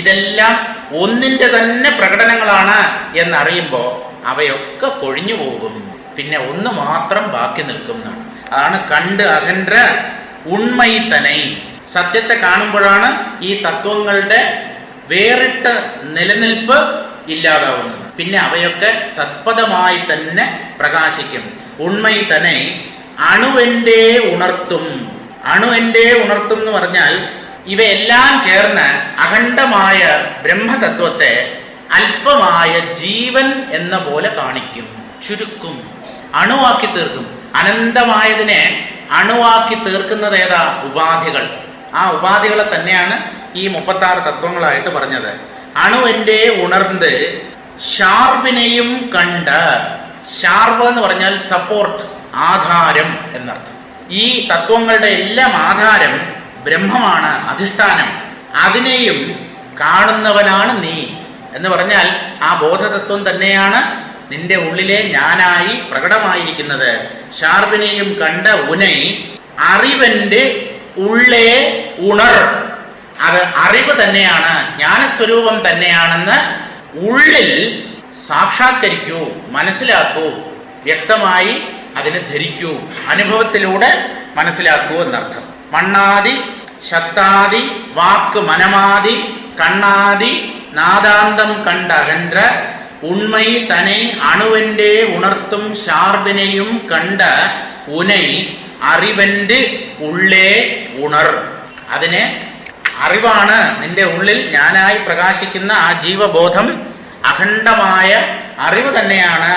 ഇതെല്ലാം ഒന്നിന്റെ തന്നെ പ്രകടനങ്ങളാണ് എന്നറിയുമ്പോൾ അവയൊക്കെ കൊഴിഞ്ഞു പോകും. പിന്നെ ഒന്ന് മാത്രം ബാക്കി നിൽക്കും എന്നാണ്. അതാണ് കണ്ട് അഖണ്ഡ ഉണ്മൈ തനൈ. സത്യത്തെ കാണുമ്പോഴാണ് ഈ തത്വങ്ങളുടെ വേറിട്ട നിലനിൽപ്പ് ഇല്ലാതാവുന്നത്. പിന്നെ അവയൊക്കെ തത്പദമായി തന്നെ പ്രകാശിക്കും. ഉണ്മൈ തനൈ അണുവെന്റെ ഉണർത്തും. അണുവെന്റെ ഉണർത്തും എന്ന് പറഞ്ഞാൽ ഇവയെല്ലാം ചേർന്ന് അഖണ്ഡമായ ബ്രഹ്മതത്വത്തെ അല്പമായ ജീവൻ എന്ന പോലെ കാണിക്കും, ചുരുക്കും, അണുവാക്കി തീർക്കും. അനന്തമായതിനെ അണുവാക്കി തീർക്കുന്നത് ഏതാ? ഉപാധികൾ. ആ ഉപാധികളെ തന്നെയാണ് ഈ 36 തത്വങ്ങളായിട്ട് പറഞ്ഞത്. അണുവെന്റെ ഉണർന്ന് ഷാർബിനെയും കണ്ട്. ഷാർബ് എന്ന് പറഞ്ഞാൽ സപ്പോർട്ട്, ആധാരം എന്നർത്ഥം. ഈ തത്വങ്ങളുടെ എല്ലാം ആധാരം ബ്രഹ്മമാണ്, അധിഷ്ഠാനം. അതിനെയും കാണുന്നവനാണ് നീ എന്ന് പറഞ്ഞാൽ ആ ബോധതത്വം തന്നെയാണ് നിന്റെ ഉള്ളിലെ ഞാനായി പ്രകടമായിരിക്കുന്നത്. ഷാർബിനെയും കണ്ട ഉനൈ അറിവന്റെ ഉള്ളേ ഉണർ. അത് അറിവ് തന്നെയാണ്, ജ്ഞാനസ്വരൂപം തന്നെയാണെന്ന് ഉള്ളിൽ സാക്ഷാത്കരിക്കൂ, മനസ്സിലാക്കൂ, വ്യക്തമായി അതിനെ ധരിക്കൂ, അനുഭവത്തിലൂടെ മനസ്സിലാക്കൂ എന്നർത്ഥം. മണ്ണാദി, ശബ്ദാദി, വാക്ക്, മനമാദി, കണ്ണാദി, നാദാന്തം കണ്ട അകன்ற ഉണ്മൈ തനൈ അണുവന്റെ ഉണർത്തും ഷാർബിനെയും കണ്ട ഉനൈ അറിവന്റെ ഉള്ളേ ഉണർ. അതിനെ അറിവാണ്, നിന്റെ ഉള്ളിൽ ഞാനായി പ്രകാശിക്കുന്ന ആ ജീവബോധം അഖണ്ഡമായ അറിവ് തന്നെയാണ്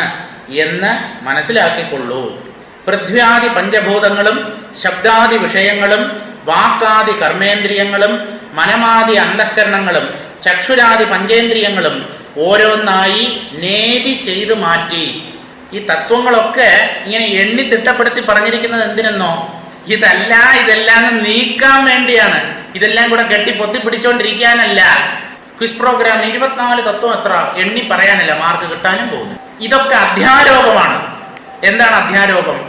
എന്ന് മനസ്സിലാക്കിക്കൊള്ളൂ. പൃഥ്വ്യാദി പഞ്ചഭൂതങ്ങളും ശബ്ദാദി വിഷയങ്ങളും വാക്കാദി കർമ്മേന്ദ്രിയങ്ങളും മനമാദി അന്ധഃകരണങ്ങളും ചക്ഷുരാദി പഞ്ചേന്ദ്രിയങ്ങളും ഓരോന്നായി നേതി ചെയ്തു മാറ്റി. ഈ തത്വങ്ങളൊക്കെ ഇങ്ങനെ എണ്ണി തിട്ടപ്പെടുത്തി പറഞ്ഞിരിക്കുന്നത് എന്തിനെന്നോ? ഇതെല്ലാം നീക്കാൻ വേണ്ടിയാണ്. ഇതെല്ലാം കൂടെ കെട്ടി പൊത്തി പിടിച്ചോണ്ടിരിക്കാനല്ല. ക്വിസ് പ്രോഗ്രാം 24 തത്വം എത്ര എണ്ണി പറയാനല്ല, മാർക്ക് കിട്ടാനും പോകുന്നു. ഇതൊക്കെ അധ്യാരോപമാണ്. എന്താണ് അധ്യാരോപം?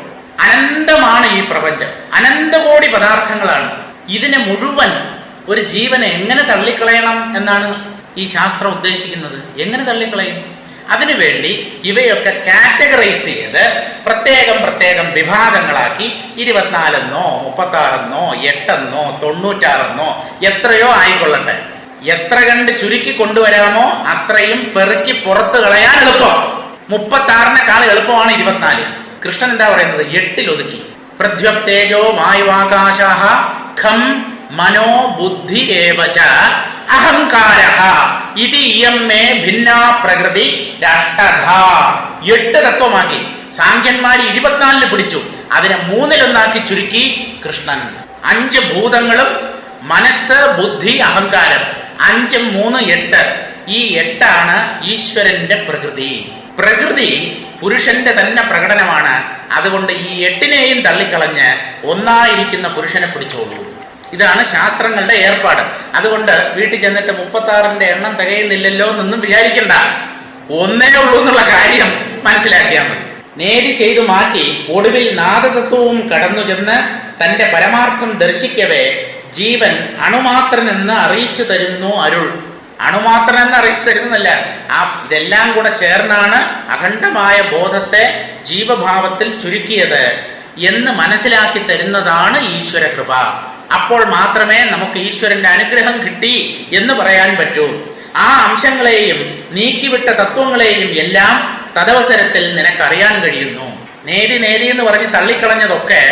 അനന്തമാണ് ഈ പ്രപഞ്ചം, അനന്തകോടി പദാർത്ഥങ്ങളാണ്. ഇതിനെ മുഴുവൻ ഒരു ജീവനെ എങ്ങനെ തള്ളിക്കളയണം എന്നാണ് ഈ ശാസ്ത്രം ഉദ്ദേശിക്കുന്നത്. എങ്ങനെ തള്ളിക്കളയും? അതിനുവേണ്ടി ഇവയൊക്കെ കാറ്റഗറൈസ് ചെയ്ത് പ്രത്യേകം പ്രത്യേകം വിഭാഗങ്ങളാക്കി 24എന്നോ 36എന്നോ 8എന്നോ 96എന്നോ എത്രയോ ആയിക്കൊള്ളട്ടെ, എത്ര കണ്ട് ചുരുക്കി കൊണ്ടുവരാമോ അത്രയും പെറുക്കി പുറത്ത് കളയാൻ എളുപ്പം. 36-നേക്കാൾ എളുപ്പമാണ് 24. കൃഷ്ണൻ എന്താ പറയുന്നത്? 8 ഒതുക്കി. പൃഥ്വ്യപ്തേജോ വായുവാകാശാഃ ഖം മനോ ബുദ്ധി ഏവച അഹങ്കാരഃ ഇതി ഇയം മേ ഭിന്നാ പ്രകൃതി രാഷ്ട്രധ. 8 തത്വമാക്കി. സാഖ്യന്മാര് 24 പിടിച്ചു, അതിനെ 3-1 ചുരുക്കി കൃഷ്ണൻ. 5 ഭൂതങ്ങളും മനസ്സ്, ബുദ്ധി, അഹങ്കാരം. 5, 3, 8. ഈ 8 ഈശ്വരന്റെ പ്രകൃതി. പ്രകൃതി പുരുഷന്റെ തന്നെ പ്രകടനമാണ്. അതുകൊണ്ട് ഈ 8നെയും തള്ളിക്കളഞ്ഞ് ഒന്നായിരിക്കുന്ന പുരുഷനെ പിടിച്ചോളൂ. ഇതാണ് ശാസ്ത്രങ്ങളുടെ ഏർപ്പാട്. അതുകൊണ്ട് വീട്ടിൽ ചെന്നിട്ട് 36ന്റെ എണ്ണം തികയുന്നില്ലല്ലോ എന്നൊന്നും വിചാരിക്കണ്ട. ഒന്നേ ഉള്ളൂ എന്നുള്ള കാര്യം മനസ്സിലാക്കിയാൽ മതി. നേടി ചെയ്തു മാറ്റി ഒടുവിൽ നാദതത്വവും കടന്നു ചെന്ന് തന്റെ പരമാർത്ഥം ദർശിക്കവേ ജീവൻ അണുമാത്രനെന്ന് അറിയിച്ചു തരുന്നു അരുൾ. അണുമാത്രനെന്ന് അറിയിച്ചു തരുന്നതല്ല, ഇതെല്ലാം കൂടെ ചേർന്നാണ് അഖണ്ഡമായ ബോധത്തെ ജീവഭാവത്തിൽ ചുരുക്കിയത്. എന്ന് മനസ്സിലാക്കി തരുന്നതാണ് ഈശ്വര കൃപ. അപ്പോൾ മാത്രമേ നമുക്ക് ഈശ്വരന്റെ അനുഗ്രഹം കിട്ടി എന്ന് പറയാൻ പറ്റൂ. ആ അംശങ്ങളെയും നീക്കിവിട്ട തത്വങ്ങളെയും എല്ലാം തദവസരത്തിൽ നിനക്കറിയാൻ കഴിയുന്നു. നേതി നേതി എന്ന് പറഞ്ഞ് തള്ളിക്കളഞ്ഞതൊക്കെ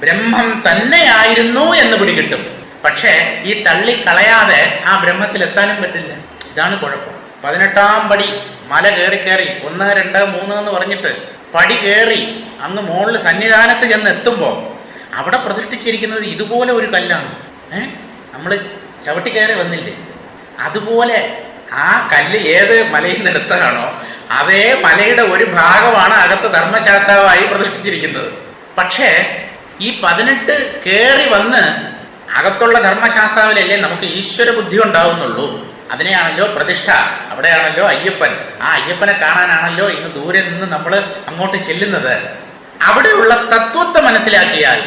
ബ്രഹ്മം തന്നെയായിരുന്നു എന്ന് പിടികിട്ടും. പക്ഷെ ഈ തള്ളിക്കളയാതെ ആ ബ്രഹ്മത്തിൽ എത്താനും പറ്റില്ല. ഇതാണ് കുഴപ്പം. 18-ാം പടി മല കയറി 1, 2, 3 എന്ന് പറഞ്ഞിട്ട് പടി കയറി അങ്ങ് മുകളിൽ സന്നിധാനത്ത് ചെന്ന് എത്തുമ്പോൾ അവിടെ പ്രതിഷ്ഠിച്ചിരിക്കുന്നത് ഇതുപോലെ ഒരു കല്ലാണ്. നമ്മൾ ചവിട്ടി കയറി വന്നില്ലേ, അതുപോലെ ആ കല്ല് ഏത് മലയിൽ നിന്ന് എടുത്തതാണോ അതേ മലയുടെ ഒരു ഭാഗമാണ് അകത്ത് ധർമ്മശാസ്താവായി പ്രതിഷ്ഠിച്ചിരിക്കുന്നത്. പക്ഷേ ഈ 18 കയറി വന്ന് അകത്തുള്ള ധർമ്മശാസ്താവിലല്ലേ നമുക്ക് ഈശ്വര ബുദ്ധി ഉണ്ടാവുന്നുള്ളൂ. അതിനെയാണല്ലോ പ്രതിഷ്ഠ. അവിടെയാണല്ലോ അയ്യപ്പൻ. ആ അയ്യപ്പനെ കാണാനാണല്ലോ ഇന്ന് ദൂരെ നിന്ന് നമ്മൾ അങ്ങോട്ട് ചെല്ലുന്നത്. അവിടെയുള്ള തത്വത്തെ മനസ്സിലാക്കിയാൽ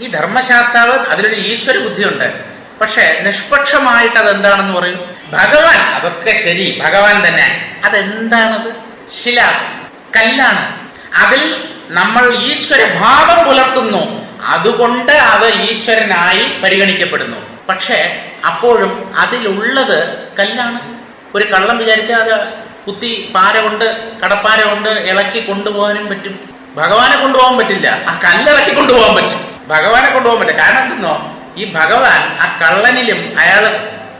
ഈ ധർമ്മശാസ്താവ് അതിലൊരു ഈശ്വര ബുദ്ധിയുണ്ട്. പക്ഷെ നിഷ്പക്ഷമായിട്ട് അതെന്താണെന്ന് പറയും. ഭഗവാൻ, അതൊക്കെ ശരി, ഭഗവാൻ തന്നെ. അതെന്താണത്? ശില, കല്ലാണ്. അതിൽ നമ്മൾ ഈശ്വര ഭാവം പുലർത്തുന്നു. അതുകൊണ്ട് അത് ഈശ്വരനായി പരിഗണിക്കപ്പെടുന്നു. പക്ഷെ അപ്പോഴും അതിലുള്ളത് കല്ലാണ്. ഒരു കള്ളം വിചാരിച്ചാൽ അത് കുത്തി പാര കൊണ്ട്, കടപ്പാര കൊണ്ട് ഇളക്കി കൊണ്ടുപോകാനും പറ്റും. ഭഗവാനെ കൊണ്ടുപോകാൻ പറ്റില്ല, ആ കല്ലിളക്കി കൊണ്ടുപോകാൻ പറ്റും. ഭഗവാനെ കൊണ്ടുപോകാൻ പറ്റില്ല. കാരണം എന്തെന്നോ, ഈ ഭഗവാൻ ആ കള്ളനിലും അയാൾ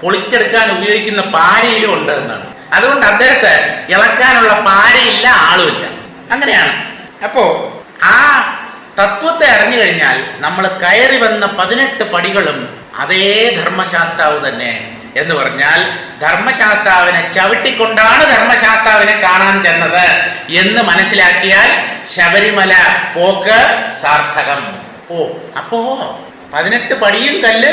പൊളിച്ചെടുക്കാൻ ഉപയോഗിക്കുന്ന പാരയിലും ഉണ്ട് എന്നാണ്. അതുകൊണ്ട് അദ്ദേഹത്തെ ഇളക്കാനുള്ള പാരയില്ല, ആളുമില്ല. അങ്ങനെയാണ്. അപ്പോ ആ തത്വത്തെ അറിഞ്ഞു കഴിഞ്ഞാൽ നമ്മൾ കയറി വന്ന 18 പടികളും അതേ ധർമ്മശാസ്താവ് തന്നെ എന്ന് പറഞ്ഞാൽ ധർമ്മശാസ്താവിനെ ചവിട്ടിക്കൊണ്ടാണ് ധർമ്മശാസ്താവിനെ കാണാൻ ചെന്നത് എന്ന് മനസ്സിലാക്കിയാൽ ശബരിമല പോക്ക് സാർത്ഥകം. അപ്പോ 18 പടിയും കല്ല്,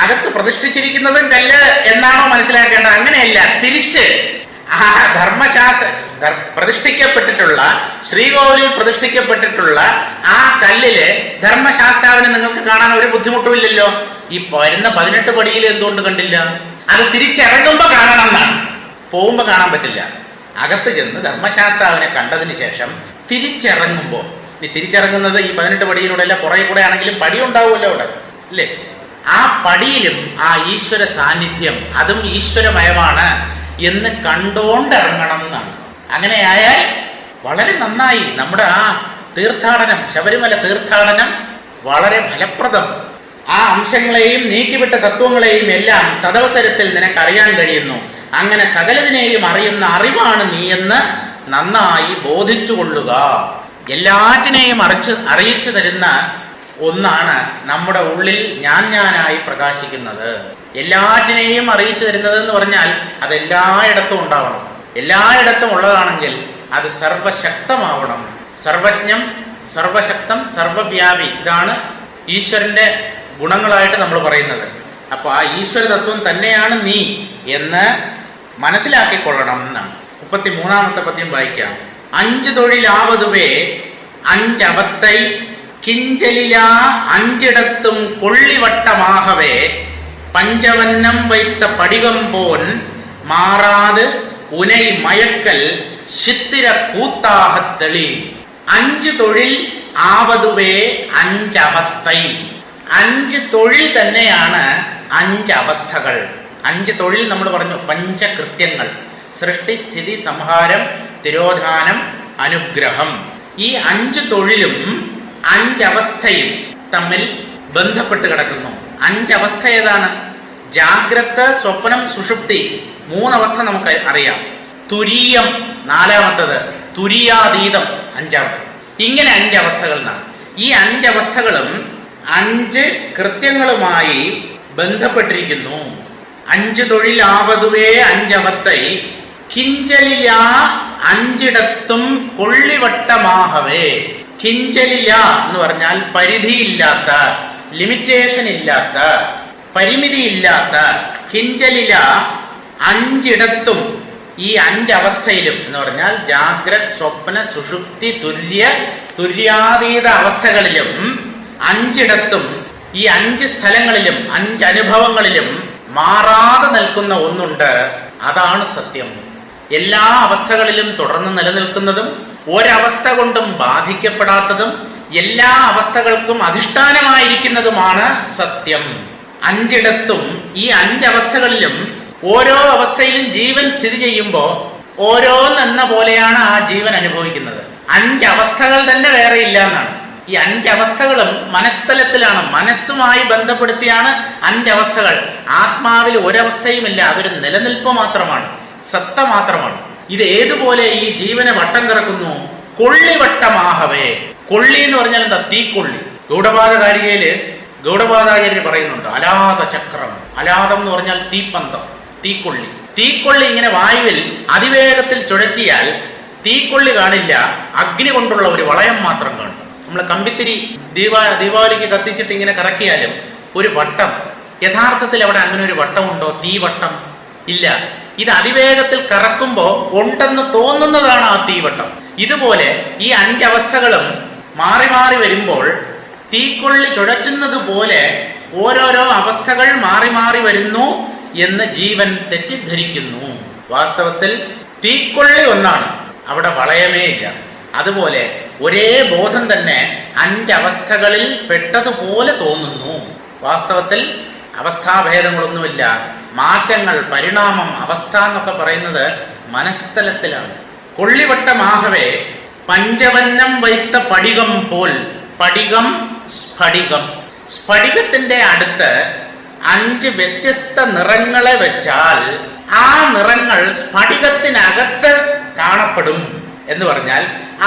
അകത്ത് പ്രതിഷ്ഠിച്ചിരിക്കുന്നതും കല്ല് എന്നാണോ മനസ്സിലാക്കേണ്ടത്? അങ്ങനെയല്ല, തിരിച്ച് ആ പ്രതിഷ്ഠിക്കപ്പെട്ടിട്ടുള്ള, ശ്രീകോവിലിൽ പ്രതിഷ്ഠിക്കപ്പെട്ടിട്ടുള്ള ആ കല്ലില് ധർമ്മശാസ്താവിനെ നിങ്ങൾക്ക് കാണാൻ ഒരു ബുദ്ധിമുട്ടുമില്ലല്ലോ. ഈ വരുന്ന 18 പടിയിൽ എന്തുകൊണ്ട് കണ്ടില്ല? അത് തിരിച്ചിറങ്ങുമ്പോ കാണണം എന്നാണ്. പോകുമ്പോ കാണാൻ പറ്റില്ല. അകത്ത് ചെന്ന് ധർമ്മശാസ്താവിനെ കണ്ടതിന് ശേഷം തിരിച്ചിറങ്ങുമ്പോ, ഈ തിരിച്ചിറങ്ങുന്നത് ഈ 18 പടിയിലൂടെ അല്ല, പുറകെ കൂടെ ആണെങ്കിലും പടി ഉണ്ടാവുമല്ലോ അവിടെ, അല്ലേ? ആ പടിയിലും ആ ഈശ്വര സാന്നിധ്യം, അതും ഈശ്വരമയമാണ് എന്ന് കണ്ടോണ്ട് ഇറങ്ങണം എന്നാണ്. അങ്ങനെയായാൽ വളരെ നന്നായി. നമ്മുടെ ആ തീർത്ഥാടനം, ശബരിമല തീർത്ഥാടനം വളരെ ഫലപ്രദം. ആ അംശങ്ങളെയും നീക്കിവിട്ട തത്വങ്ങളെയും എല്ലാം തദവസരത്തിൽ നിനക്കറിയാൻ കഴിയുന്നു. അങ്ങനെ സകലതിനെയും അറിയുന്ന അറിവാണ് നീയെന്ന് നന്നായി ബോധിച്ചു കൊള്ളുക. എല്ലാറ്റിനെയും അറിയിച്ചു തരുന്ന ഒന്നാണ് നമ്മുടെ ഉള്ളിൽ ഞാനായി പ്രകാശിക്കുന്നത്. എല്ലാറ്റിനെയും അറിയിച്ചു തരുന്നത് എന്ന് പറഞ്ഞാൽ അത് എല്ലായിടത്തും ഉണ്ടാവണം. എല്ലായിടത്തും ഉള്ളതാണെങ്കിൽ അത് സർവശക്തമാവണം. സർവജ്ഞം, സർവശക്തം, സർവവ്യാപി, ഇതാണ് ഈശ്വരന്റെ ഗുണങ്ങളായിട്ട് നമ്മൾ പറയുന്നത്. അപ്പൊ ആ ഈശ്വര തത്വം തന്നെയാണ് നീ എന്ന് മനസ്സിലാക്കിക്കൊള്ളണം എന്നാണ്. 33-ാമത്തെ പദ്യം വായിക്കാം. 5 തൊഴിലാവതുവേ 5 അവത്തൈ കിഞ്ചലിലാ 5 കൊള്ളിവട്ടമാകവേ പഞ്ചവന്നം വൈത്ത പടികം പോൻ മാറാത് ഉനൈ മയക്കൽ ശിത്തിര കൂത്താഹത്തെളി. 5 തൊഴിൽ ആവതുവേ 5 അവത്തൈ. 5 തൊഴിൽ തന്നെയാണ് 5 അവസ്ഥകൾ. 5 തൊഴിൽ നമ്മൾ പറഞ്ഞു, പഞ്ചകൃത്യങ്ങൾ: സൃഷ്ടി, സ്ഥിതി, സംഹാരം, തിരോധാനം, അനുഗ്രഹം. ഈ 5 തൊഴിലും 5 അവസ്ഥയും തമ്മിൽ ബന്ധപ്പെട്ട് കിടക്കുന്നു. 5 അവസ്ഥ ഏതാണ്? ജാഗ്രത്, സ്വപ്നം, സുഷുപ്തി. 3 അവസ്ഥ നമുക്ക് അറിയാം. തുരീയം 4-മത്തത്, തുരിയാതീതം 5-മത്തത്. ഇങ്ങനെ 5 അവസ്ഥകൾ എന്നാണ്. ഈ 5 അവസ്ഥകളും 5 കൃത്യങ്ങളുമായി ബന്ധപ്പെട്ടിരിക്കുന്നു. 5 തൊഴിലാവതുവേ 5 അവത്തൈ കിഞ്ചലില 5 കൊള്ളിവട്ടമാകവേ. കിഞ്ചലില എന്ന് പറഞ്ഞാൽ പരിധിയില്ലാത്ത, ലിമിറ്റേഷൻ ഇല്ലാത്ത, പരിമിതിയില്ലാത്ത. കിഞ്ചലില 5 ഈ 5 അവസ്ഥയിലും എന്ന് പറഞ്ഞാൽ ജാഗ്രത്, സ്വപ്ന, സുഷുപ്തി, തുര്യാതീത അവസ്ഥകളിലും 5 ഈ 5 സ്ഥലങ്ങളിലും 5 അനുഭവങ്ങളിലും മാറാതെ നിൽക്കുന്ന ഒന്നുണ്ട്. അതാണ് സത്യം. എല്ലാ അവസ്ഥകളിലും തുടർന്ന് നിലനിൽക്കുന്നതും ഒരവസ്ഥ കൊണ്ടും ബാധിക്കപ്പെടാത്തതും എല്ലാ അവസ്ഥകൾക്കും അധിഷ്ഠാനമായിരിക്കുന്നതുമാണ് സത്യം. അഞ്ചിടത്തും ഈ അഞ്ചവസ്ഥകളിലും ഓരോ അവസ്ഥയിലും ജീവൻ സ്ഥിതി ചെയ്യുമ്പോൾ ഓരോന്നെന്ന പോലെയാണ് ആ ജീവൻ അനുഭവിക്കുന്നത്. അഞ്ചവസ്ഥകൾ തന്നെ വേറെ ഇല്ല എന്നാണ്. ഈ അഞ്ചവസ്ഥകളും മനസ്തലത്തിലാണ്, മനസ്സുമായി ബന്ധപ്പെടുത്തിയാണ് അഞ്ചവസ്ഥകൾ. ആത്മാവിൽ ഒരവസ്ഥയുമില്ല, അതൊരു നിലനിൽപ്പ് മാത്രമാണ്, സത്ത മാത്രമാണ്. ഇത് ഏതുപോലെ ഈ ജീവനെ വട്ടം കറക്കുന്നു? കൊള്ളിവട്ടമാഹവേ. കൊള്ളി എന്ന് പറഞ്ഞാൽ എന്താ? തീക്കൊള്ളി. ഗൗഡപാദകാരികയില് ഗൗഡപാദാചാര്യർ പറയുന്നുണ്ട് അലാത ചക്രം. അലാതം എന്ന് പറഞ്ഞാൽ തീപ്പന്തം, തീക്കൊള്ളി. തീക്കൊള്ളി ഇങ്ങനെ വായുവിൽ അതിവേഗത്തിൽ ചുഴറ്റിയാൽ തീക്കൊള്ളി കാണില്ല, അഗ്നി കൊണ്ടുള്ള ഒരു വളയം മാത്രം കാണും. നമ്മൾ കമ്പിത്തിരി ദീപാവലിക്ക് കത്തിച്ചിട്ട് ഇങ്ങനെ കറക്കിയാലും ഒരു വട്ടം, യഥാർത്ഥത്തിൽ അവിടെ അങ്ങനെ ഒരു വട്ടമുണ്ടോ? തീവട്ടം ഇല്ല. ഇത് അതിവേഗത്തിൽ കറക്കുമ്പോൾ ഉണ്ടെന്ന് തോന്നുന്നതാണ് ആ തീവട്ടം. ഇതുപോലെ ഈ അഞ്ചവസ്ഥകളും മാറി മാറി വരുമ്പോൾ തീക്കൊള്ളി ചുഴറ്റുന്നത് പോലെ ഓരോരോ അവസ്ഥകൾ മാറി മാറി വരുന്നു എന്ന് ജീവൻ തെറ്റിദ്ധരിക്കുന്നു. വാസ്തവത്തിൽ തീക്കൊള്ളി ഒന്നാണ്, അവിടെ വളയമേ ഇല്ല. അതുപോലെ ഒരേ ബോധം തന്നെ അഞ്ചവസ്ഥകളിൽ പെട്ടതുപോലെ തോന്നുന്നു. വാസ്തവത്തിൽ അവസ്ഥാഭേദങ്ങളൊന്നുമില്ല. മാറ്റങ്ങൾ, പരിണാമം, അവസ്ഥ എന്നൊക്കെ പറയുന്നത് മനസ്തലത്തിലാണ്. കൊള്ളിവട്ടമാകവേ പഞ്ചവന്നം വൈത്ത പടികം പോൽ. പടികം, സ്ഫടികം. സ്ഫടികത്തിന്റെ അടുത്ത് 5 വ്യത്യസ്ത നിറങ്ങളെ വെച്ചാൽ ആ നിറങ്ങൾ സ്ഫടികത്തിനകത്ത് കാണപ്പെടും എന്ന് പറഞ്ഞാൽ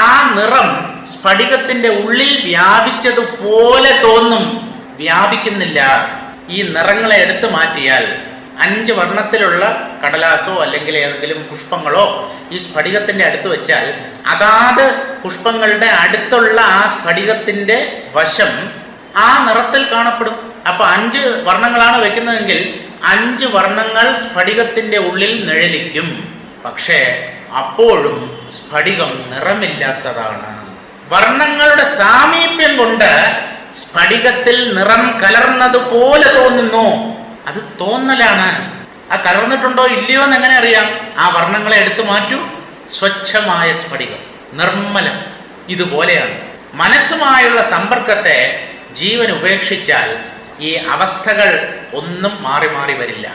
ആ നിറം സ്ഫടികത്തിന്റെ ഉള്ളിൽ വ്യാപിച്ചതുപോലെ തോന്നും, വ്യാപിക്കുന്നില്ല. ഈ നിറങ്ങളെ എടുത്തു മാറ്റിയാൽ 5 വർണ്ണത്തിലുള്ള കടലാസോ അല്ലെങ്കിൽ ഏതെങ്കിലും പുഷ്പങ്ങളോ ഈ സ്ഫടികത്തിന്റെ അടുത്ത് വെച്ചാൽ അതാത് പുഷ്പങ്ങളുടെ അടുത്തുള്ള ആ സ്ഫടികത്തിന്റെ വശം ആ നിറത്തിൽ കാണപ്പെടും. അപ്പൊ 5 വർണ്ണങ്ങളാണ് വെക്കുന്നതെങ്കിൽ 5 വർണ്ണങ്ങൾ സ്ഫടികത്തിന്റെ ഉള്ളിൽ നിഴലിക്കും. പക്ഷേ അപ്പോഴും സ്ഫടികം നിറമില്ലാത്തതാണ്. വർണ്ണങ്ങളുടെ സാമീപ്യം കൊണ്ട് സ്ഫടികത്തിൽ നിറം കലർന്നതുപോലെ തോന്നുന്നു. അത് തോന്നലാണ്. ആ കലർന്നിട്ടുണ്ടോ ഇല്ലയോ എന്ന് എങ്ങനെ അറിയാം? ആ വർണ്ണങ്ങളെ എടുത്തു മാറ്റൂ, സ്വച്ഛമായ സ്ഫടികം, നിർമ്മലം. ഇതുപോലെയാണ് മനസ്സുമായുള്ള സമ്പർക്കത്തെ ജീവൻ ഉപേക്ഷിച്ചാൽ ഈ അവസ്ഥകൾ ഒന്നും മാറി മാറി വരില്ല.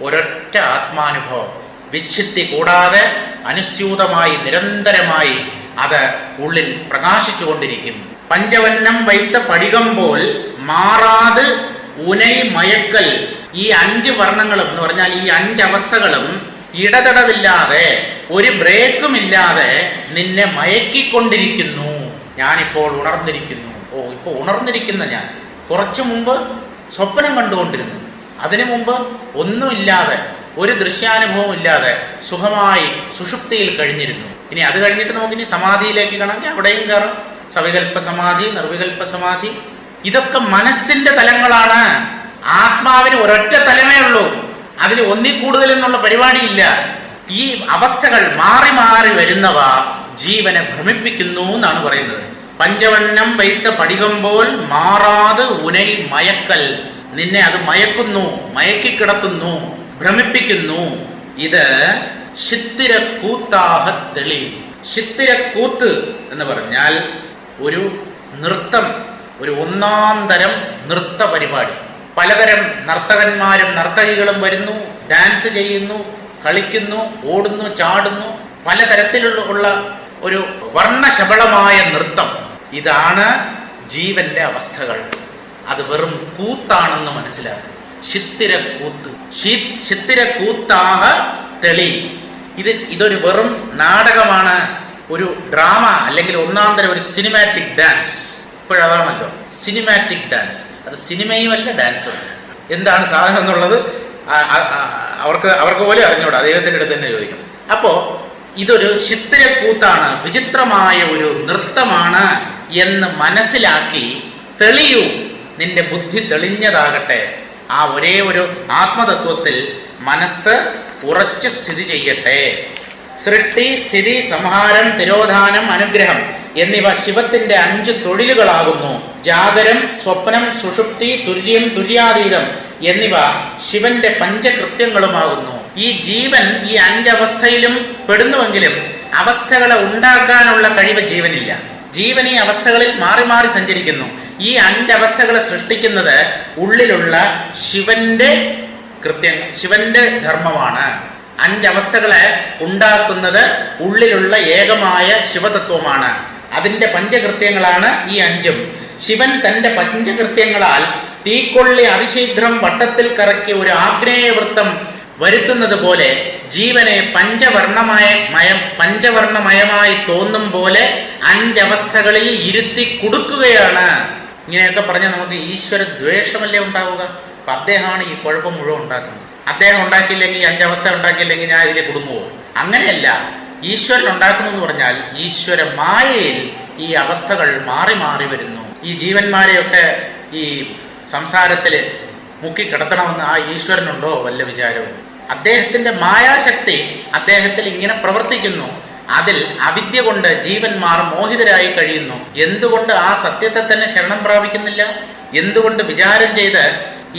ഒരൊറ്റ ആത്മാനുഭവം, വിച്ഛിത്തി കൂടാതെ അനുസ്യൂതമായി നിരന്തരമായി അത് ഉള്ളിൽ പ്രകാശിച്ചുകൊണ്ടിരിക്കും. പഞ്ചവന്നം വൈത്ത പടികം പോൽ മാറാത് ഉനൈ മയക്കൽ. ഈ 5 വർണ്ണങ്ങളും എന്ന് പറഞ്ഞാൽ ഈ 5 അവസ്ഥകളും ഇടതടവില്ലാതെ ഒരു ബ്രേക്കും ഇല്ലാതെ നിന്നെ മയക്കിക്കൊണ്ടിരിക്കുന്നു. ഞാനിപ്പോൾ ഉണർന്നിരിക്കുന്നു. ഇപ്പോൾ ഉണർന്നിരിക്കുന്ന ഞാൻ കുറച്ചു മുമ്പ് സ്വപ്നം കണ്ടുകൊണ്ടിരുന്നു. അതിനു മുമ്പ് ഒന്നുമില്ലാതെ, ഒരു ദൃശ്യാനുഭവം ഇല്ലാതെ സുഖമായി സുഷുപ്തിയിൽ കഴിഞ്ഞിരുന്നു. ഇനി അത് കഴിഞ്ഞിട്ട് നമുക്കിനി സമാധിയിലേക്ക് കാണാമെങ്കിൽ അവിടെയും കയറാം. സവികൽപ്പ സമാധി, നിർവികൽപ്പ സമാധി, ഇതൊക്കെ മനസ്സിന്റെ തലങ്ങളാണ്. ആത്മാവിന് ഒരൊറ്റ തലമേ ഉള്ളൂ, അതിൽ ഒന്നിൽ കൂടുതൽ എന്നുള്ള പരിപാടിയില്ല. ഈ അവസ്ഥകൾ മാറി മാറി വരുന്നവ ജീവനെ ഭ്രമിപ്പിക്കുന്നു എന്നാണ് പറയുന്നത്. പഞ്ചവന്നം വൈത്ത പടികം പോൽ മാറാതെ ഉനൈ മയക്കൽ. നിന്നെ അത് മയക്കുന്നു, മയക്കിക്കിടത്തുന്നു, ഭ്രമിപ്പിക്കുന്നു. ഇത് ശിത്തിരക്കൂത്താഹ തെളി. ശിത്തിരക്കൂത്ത് എന്ന് പറഞ്ഞാൽ ഒരു നൃത്തം, ഒരു ഒന്നാം തരം നൃത്ത പരിപാടി. പലതരം നർത്തകന്മാരും നർത്തകികളും വരുന്നു, ഡാൻസ് ചെയ്യുന്നു, കളിക്കുന്നു, ഓടുന്നു, ചാടുന്നു. പലതരത്തിലുള്ള ഒരു വർണ്ണശബളമായ നൃത്തം. ഇതാണ് ജീവന്റെ അവസ്ഥകൾ. അത് വെറും കൂത്താണെന്ന് മനസ്സിലാക്കും. ശിത്തിരക്കൂത്ത്, ശിത്തിരക്കൂത്താഹ തെളി. ഇതൊരു വെറും നാടകമാണ്, ഒരു ഡ്രാമ, അല്ലെങ്കിൽ ഒന്നാം തരം ഒരു സിനിമാറ്റിക് ഡാൻസ്. ഇപ്പോഴതാണല്ലോ സിനിമാറ്റിക് ഡാൻസ്. അത് സിനിമയുമല്ല, ഡാൻസുമല്ല. എന്താണ് സാധനം എന്നുള്ളത് അവർക്ക് പോലും അറിഞ്ഞൂടാ. ദൈവത്തിന്റെ അടുത്ത് തന്നെ ചോദിക്കണം. അപ്പോ ഇതൊരു ശിത്തിരക്കൂത്താണ്, വിചിത്രമായ ഒരു നൃത്തമാണ് എന്ന് മനസ്സിലാക്കി തെളിയൂ. നിന്റെ ബുദ്ധി തെളിഞ്ഞതാകട്ടെ. ആ ഒരേ ഒരു ആത്മതത്വത്തിൽ മനസ്സ് ഉറച്ചു സ്ഥിതി ചെയ്യട്ടെ. സൃഷ്ടി, സ്ഥിതി, സംഹാരം, തിരോധാനം, അനുഗ്രഹം എന്നിവ ശിവത്തിന്റെ 5 തൊഴിലുകളാകുന്നു. ജാഗരം, സ്വപ്നം, സുഷുപ്തി, തുര്യം, തുര്യാതീതം എന്നിവ ശിവന്റെ പഞ്ചകൃത്യങ്ങളുമാകുന്നു. ഈ ജീവൻ ഈ 5 അവസ്ഥയിലും പെടുന്നുവെങ്കിലും അവസ്ഥകളെ ഉണ്ടാക്കാനുള്ള കഴിവ് ജീവനില്ല. ജീവൻ ഈ അവസ്ഥകളിൽ മാറി മാറി സഞ്ചരിക്കുന്നു. ഈ 5 അവസ്ഥകളെ സൃഷ്ടിക്കുന്നത് ഉള്ളിലുള്ള ശിവന്റെ ധർമ്മമാണ്. 5 അവസ്ഥകളെ ഉണ്ടാക്കുന്നത് ഉള്ളിലുള്ള ഏകമായ ശിവതത്വമാണ്. അതിന്റെ പഞ്ചകൃത്യങ്ങളാണ് ഈ 5ഉം. ശിവൻ തന്റെ പഞ്ചകൃത്യങ്ങളാൽ തീക്കൊള്ളി അതിശീഘ്രം വട്ടത്തിൽ കറക്കി ഒരു ആഗ്നേയവൃത്തം വരുത്തുന്നത് പോലെ ജീവനെ പഞ്ചവർണ്ണമയമായി തോന്നും പോലെ 5 അവസ്ഥകളിൽ ഇരുത്തി കൊടുക്കുകയാണ്. ഇങ്ങനെയൊക്കെ പറഞ്ഞാൽ നമുക്ക് ഈശ്വര ദ്വേഷമല്ലേ ഉണ്ടാവുക? അപ്പൊ അദ്ദേഹമാണ് ഈ കുഴപ്പം മുഴുവൻ ഉണ്ടാക്കുന്നത്. അദ്ദേഹം ഉണ്ടാക്കിയില്ലെങ്കിൽ, 5 അവസ്ഥ ഉണ്ടാക്കിയില്ലെങ്കിൽ ഞാൻ ഇതിൽ കുടുങ്ങുമോ? അങ്ങനെയല്ല. ഈശ്വരൻ ഉണ്ടാക്കുന്നു എന്ന് പറഞ്ഞാൽ ഈശ്വര മായയിൽ ഈ അവസ്ഥകൾ മാറി മാറി വരുന്നു. ഈ ജീവന്മാരെയൊക്കെ ഈ സംസാരത്തില് മുക്കിക്കിടത്തണമെന്ന് ആ ഈശ്വരനുണ്ടോ വല്ല വിചാരവും? അദ്ദേഹത്തിന്റെ മായാശക്തി അദ്ദേഹത്തിൽ ഇങ്ങനെ പ്രവർത്തിക്കുന്നു. അതിൽ അവിദ്യ കൊണ്ട് ജീവന്മാർ മോഹിതരായി കഴിയുന്നു. എന്തുകൊണ്ട് ആ സത്യത്തെ തന്നെ ശരണം പ്രാപിക്കുന്നില്ല? എന്തുകൊണ്ട് വിചാരം ചെയ്ത്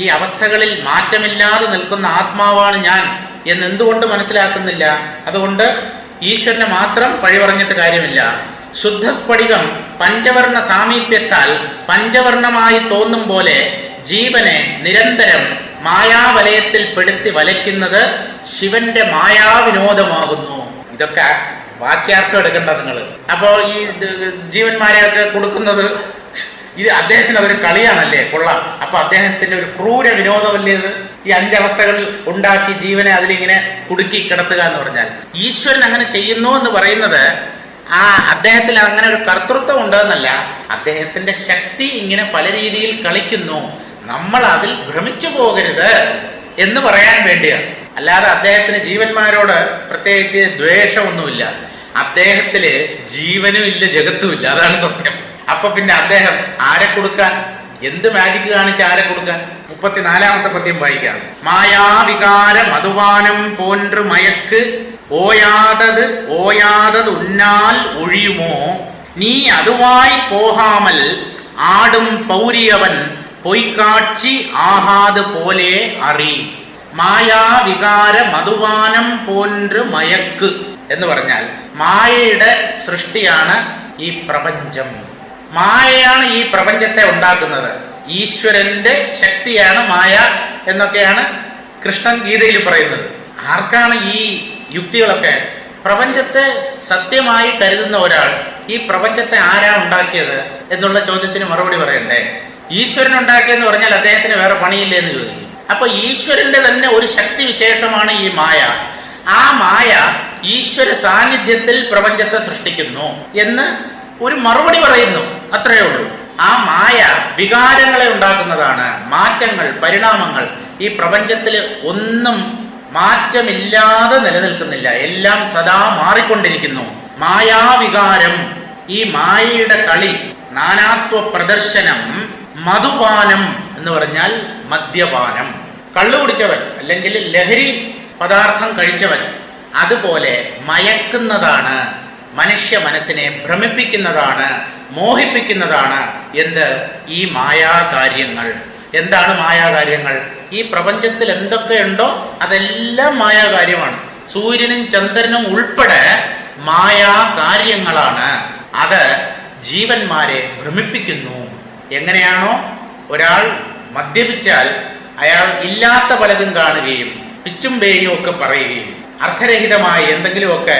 ഈ അവസ്ഥകളിൽ മാറ്റമില്ലാതെ നിൽക്കുന്ന ആത്മാവാണ് ഞാൻ എന്നെന്തുകൊണ്ട് മനസ്സിലാക്കുന്നില്ല? അതുകൊണ്ട് ഈശ്വരനെ മാത്രം പഴി പറഞ്ഞിട്ട് കാര്യമില്ല. ശുദ്ധസ്ഫടികം പഞ്ചവർണ്ണ സാമീപ്യത്താൽ പഞ്ചവർണ്ണമായി തോന്നും പോലെ ജീവനെ നിരന്തരം മായാവലയത്തിൽ പെടുത്തി വലയ്ക്കുന്നത് ശിവന്റെ മായാവിനോദമാകുന്നു. ഇതൊക്കെ വാച്യാർത്ഥം എടുക്കേണ്ട നിങ്ങൾ. അപ്പോ ഈ ജീവന്മാരെയൊക്കെ കൊടുക്കുന്നത് ഇത് അദ്ദേഹത്തിന് അതൊരു കളിയാണല്ലേ? കൊള്ളാം. അപ്പൊ അദ്ദേഹത്തിന്റെ ഒരു ക്രൂര വിനോദമല്ലേ ഇത്? ഈ 5 അവസ്ഥകൾ ഉണ്ടാക്കി ജീവനെ അതിലിങ്ങനെ കുടുക്കി കിടത്തുക എന്ന് പറഞ്ഞാൽ ഈശ്വരൻ അങ്ങനെ ചെയ്യുന്നു എന്ന് പറയുന്നത് അദ്ദേഹത്തിൽ അങ്ങനെ ഒരു കർത്തൃത്വം ഉണ്ടെന്നല്ല, അദ്ദേഹത്തിന്റെ ശക്തി ഇങ്ങനെ പല രീതിയിൽ കളിക്കുന്നു. നമ്മൾ അതിൽ ഭ്രമിച്ചു പോകരുത് എന്ന് പറയാൻ വേണ്ടിയാണ്. അല്ലാതെ അദ്ദേഹത്തിന് ജീവന്മാരോട് പ്രത്യേകിച്ച് ദ്വേഷമൊന്നുമില്ല. അദ്ദേഹത്തില് ജീവനും ഇല്ല, ജഗത്തും ഇല്ല. അതാണ് സത്യം. അപ്പൊ പിന്നെ അദ്ദേഹം ആരെ കൊടുക്കാൻ? എന്ത് മാജിക് കാണിച്ച് ആരെ കൊടുക്കാൻ? 34ാമത്തെ പദ്യം വായിക്കാം. മായാവികാര മധുവാനം പോன்று മയക്ക് ഓയാതത് ഉന്നാൽ ഒഴിയുമോ നീ അതുവായി പോകാമൽ ആടും പൗരിയവൻ പൊയ്ക്കാഴ്ചി ആഹാത് പോലെ അറി. മായാവികാര മധുവാനം പോன்று മയക്ക് എന്ന് പറഞ്ഞാൽ മായയുടെ സൃഷ്ടിയാണ് ഈ പ്രപഞ്ചം. മായയാണ് ഈ പ്രപഞ്ചത്തെ ഉണ്ടാക്കുന്നത്. ഈശ്വരന്റെ ശക്തിയാണ് മായ എന്നൊക്കെയാണ് കൃഷ്ണൻ ഗീതയിൽ പറയുന്നത്. ആർക്കാണ് ഈ യുക്തികളൊക്കെ? പ്രപഞ്ചത്തെ സത്യമായി കരുതുന്ന ഒരാൾ ഈ പ്രപഞ്ചത്തെ ആരാ ഉണ്ടാക്കിയത് എന്നുള്ള ചോദ്യത്തിന് മറുപടി പറയണ്ടേ? ഈശ്വരൻ ഉണ്ടാക്കിയെന്ന് പറഞ്ഞാൽ അദ്ദേഹത്തിന് വേറെ പണിയില്ലേ എന്ന് ചോദിക്കും. അപ്പൊ ഈശ്വരന്റെ തന്നെ ഒരു ശക്തി വിശേഷമാണ് ഈ മായ. ആ മായ ഈശ്വര സാന്നിധ്യത്തിൽ പ്രപഞ്ചത്തെ സൃഷ്ടിക്കുന്നു എന്ന് ഒരു മറുപടി പറയുന്നു. അത്രയേ ഉള്ളൂ. ആ മായ വികാരങ്ങളെ ഉണ്ടാക്കുന്നതാണ്. മാറ്റങ്ങൾ, പരിണാമങ്ങൾ. ഈ പ്രപഞ്ചത്തിൽ ഒന്നും മാറ്റമില്ലാതെ നിലനിൽക്കുന്നില്ല. എല്ലാം സദാ മാറിക്കൊണ്ടിരിക്കുന്നു. മായാവികാരം, ഈ മായയുടെ കളി, നാനാത്വ പ്രദർശനം. മധുപാനം എന്ന് പറഞ്ഞാൽ മദ്യപാനം. കള്ളു കുടിച്ചവൻ അല്ലെങ്കിൽ ലഹരി പദാർത്ഥം കഴിച്ചവൻ അതുപോലെ മയക്കുന്നതാണ്. മനുഷ്യ മനസ്സിനെ ഭ്രമിപ്പിക്കുന്നതാണ്, മോഹിപ്പിക്കുന്നതാണ് എന്ത്? ഈ മായാകാര്യങ്ങൾ. എന്താണ് മായാകാര്യങ്ങൾ? ഈ പ്രപഞ്ചത്തിൽ എന്തൊക്കെയുണ്ടോ അതെല്ലാം മായാകാര്യമാണ്. സൂര്യനും ചന്ദ്രനും ഉൾപ്പെടെ മായാകാര്യങ്ങളാണ്. അത് ജീവന്മാരെ ഭ്രമിപ്പിക്കുന്നു. എങ്ങനെയാണോ ഒരാൾ മദ്യപിച്ചാൽ അയാൾ ഇല്ലാത്ത പലതും കാണുകയും പിച്ചും പേയും ഒക്കെ പറയുകയും അർത്ഥരഹിതമായ എന്തെങ്കിലുമൊക്കെ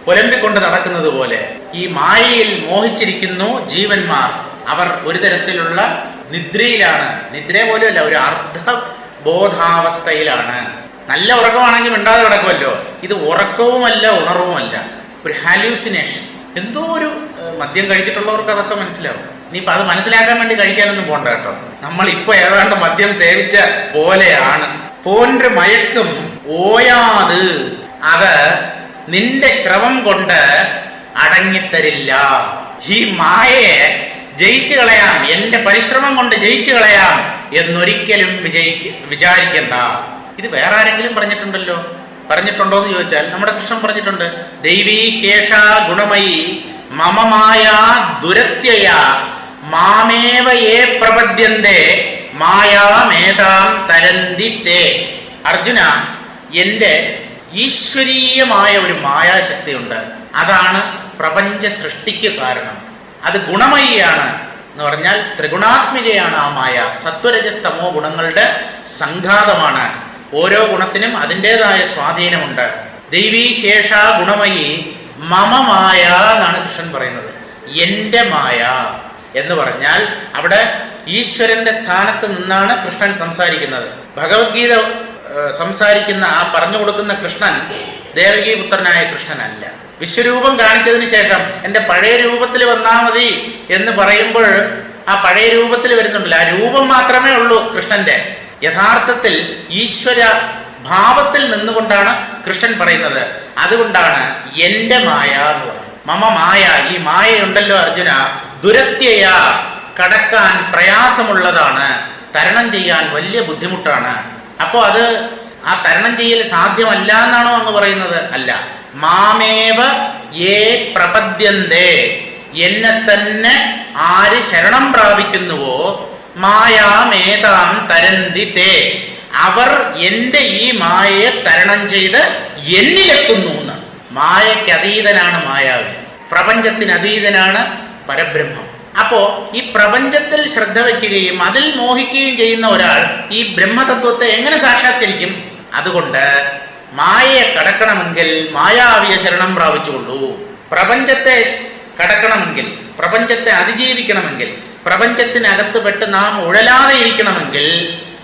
പുലമ്പിക്കൊണ്ട് നടക്കുന്നത് പോലെ ഈ മായയിൽ മോഹിച്ചിരിക്കുന്നു ജീവന്മാർ. അവർ ഒരു തരത്തിലുള്ള നിദ്രയിലാണ്. നിദ്ര പോലുമല്ല, ഒരു അർദ്ധബോധാവസ്ഥയിലാണ്. നല്ല ഉറക്കമാണെങ്കിൽ മിണ്ടാതെ കിടക്കുമല്ലോ. ഇത് ഉറക്കവുമല്ല, ഉണർവുമല്ല, ഒരു ഹാലൂസിനേഷൻ. എന്തോ ഒരു മദ്യം കഴിച്ചിട്ടുള്ളവർക്ക് അതൊക്കെ മനസ്സിലാവും. ഇനിയിപ്പോൾ അത് മനസ്സിലാക്കാൻ വേണ്ടി കഴിക്കാനൊന്നും പോണ്ട കേട്ടോ. നമ്മൾ ഇപ്പൊ ഏതാണ്ട് മദ്യം സേവിച്ച പോലെയാണ്. പോன்று മയക്കും ഓയാത്, അത് നിന്റെ ശ്രമം കൊണ്ട് അടങ്ങിത്തരില്ല. ഈ മായയെ ജയിച്ചു കളയാം, എന്റെ പരിശ്രമം കൊണ്ട് ജയിച്ചു കളയാം എന്നൊരിക്കലും വിചാരിക്കണ്ട. ഇത് വേറെ ആരെങ്കിലും പറഞ്ഞിട്ടുണ്ടല്ലോ? പറഞ്ഞിട്ടുണ്ടോ എന്ന് ചോദിച്ചാൽ നമ്മുടെ കൃഷ്ണൻ പറഞ്ഞിട്ടുണ്ട്. ദൈവീ ഹേഷ ഗുണമയി മമമായ ദുരത്യയ മാമേവ യേ പ്രപദ്യന്തേ മായാമേതാം തരന്തി തേ. അർജുന, എന്റെ ഈശ്വരീയമായ ഒരു മായാശക്തിയുണ്ട്. അതാണ് പ്രപഞ്ച സൃഷ്ടിക്ക് കാരണം. അത് ഗുണമയിയാണ് എന്ന് പറഞ്ഞാൽ ത്രിഗുണാത്മികയാണ് ആ മായ. സത്വരജസ്തമോ ഗുണങ്ങളുടെ സംഘാതമാണ്. ഓരോ ഗുണത്തിനും അതിൻ്റെതായ സ്വാധീനമുണ്ട്. ദൈവീ ശേഷ ഗുണമയി മമ മായ എന്നാണ് കൃഷ്ണൻ പറയുന്നത്. എൻ്റെ മായ എന്ന് പറഞ്ഞാൽ അവിടെ ഈശ്വരന്റെ സ്ഥാനത്ത് നിന്നാണ് കൃഷ്ണൻ സംസാരിക്കുന്നത്. ഭഗവത്ഗീത സംസാരിക്കുന്ന ആ പറഞ്ഞു കൊടുക്കുന്ന കൃഷ്ണൻ ദേവകീ പുത്രനായ കൃഷ്ണനല്ല. വിശ്വരൂപം കാണിച്ചതിന് ശേഷം എൻ്റെ പഴയ രൂപത്തിൽ വന്നാൽ മതി എന്ന് പറയുമ്പോൾ ആ പഴയ രൂപത്തിൽ വരുന്നുണ്ടല്ലോ, ആ രൂപം മാത്രമേ ഉള്ളൂ കൃഷ്ണന്റെ. യഥാർത്ഥത്തിൽ ഈശ്വര ഭാവത്തിൽ നിന്നുകൊണ്ടാണ് കൃഷ്ണൻ പറയുന്നത്. അതുകൊണ്ടാണ് എൻ്റെ മായ എന്ന് പറയുന്നത്. മമ മായ, ഈ മായയുണ്ടല്ലോ അർജുന, ദുരത്യയ, കടക്കാൻ പ്രയാസമുള്ളതാണ്, തരണം ചെയ്യാൻ വലിയ ബുദ്ധിമുട്ടാണ്. അപ്പോ അത് ആ തരണം ചെയ്യൽ സാധ്യമല്ല എന്നാണോ അങ്ങ് പറയുന്നത്? അല്ല. മാമേവ യേ പ്രപദ്യന്തേ, എന്നെ തന്നെ ആര് ശരണം പ്രാപിക്കുന്നുവോ, മായാമേതാം തരന്തി തേ, അവർ എന്റെ ഈ മായയെ തരണം ചെയ്ത് എന്നിലെത്തുന്നു എന്നാണ്. മായയ്ക്ക് അതീതനാണ് മായാവി, പ്രപഞ്ചത്തിന് അതീതനാണ് പരബ്രഹ്മം. അപ്പോ ഈ പ്രപഞ്ചത്തിൽ ശ്രദ്ധ വയ്ക്കുകയും അതിൽ മോഹിക്കുകയും ചെയ്യുന്ന ഒരാൾ ഈ ബ്രഹ്മതത്വത്തെ എങ്ങനെ സാക്ഷാത്കരിക്കും? അതുകൊണ്ട് മായയെ കടക്കണമെങ്കിൽ മായാവിയെ ശരണം പ്രാപിച്ചുകൊള്ളൂ. പ്രപഞ്ചത്തെ കടക്കണമെങ്കിൽ, പ്രപഞ്ചത്തെ അതിജീവിക്കണമെങ്കിൽ, പ്രപഞ്ചത്തിനകത്ത് പെട്ട് നാം ഉഴലാതെ ഇരിക്കണമെങ്കിൽ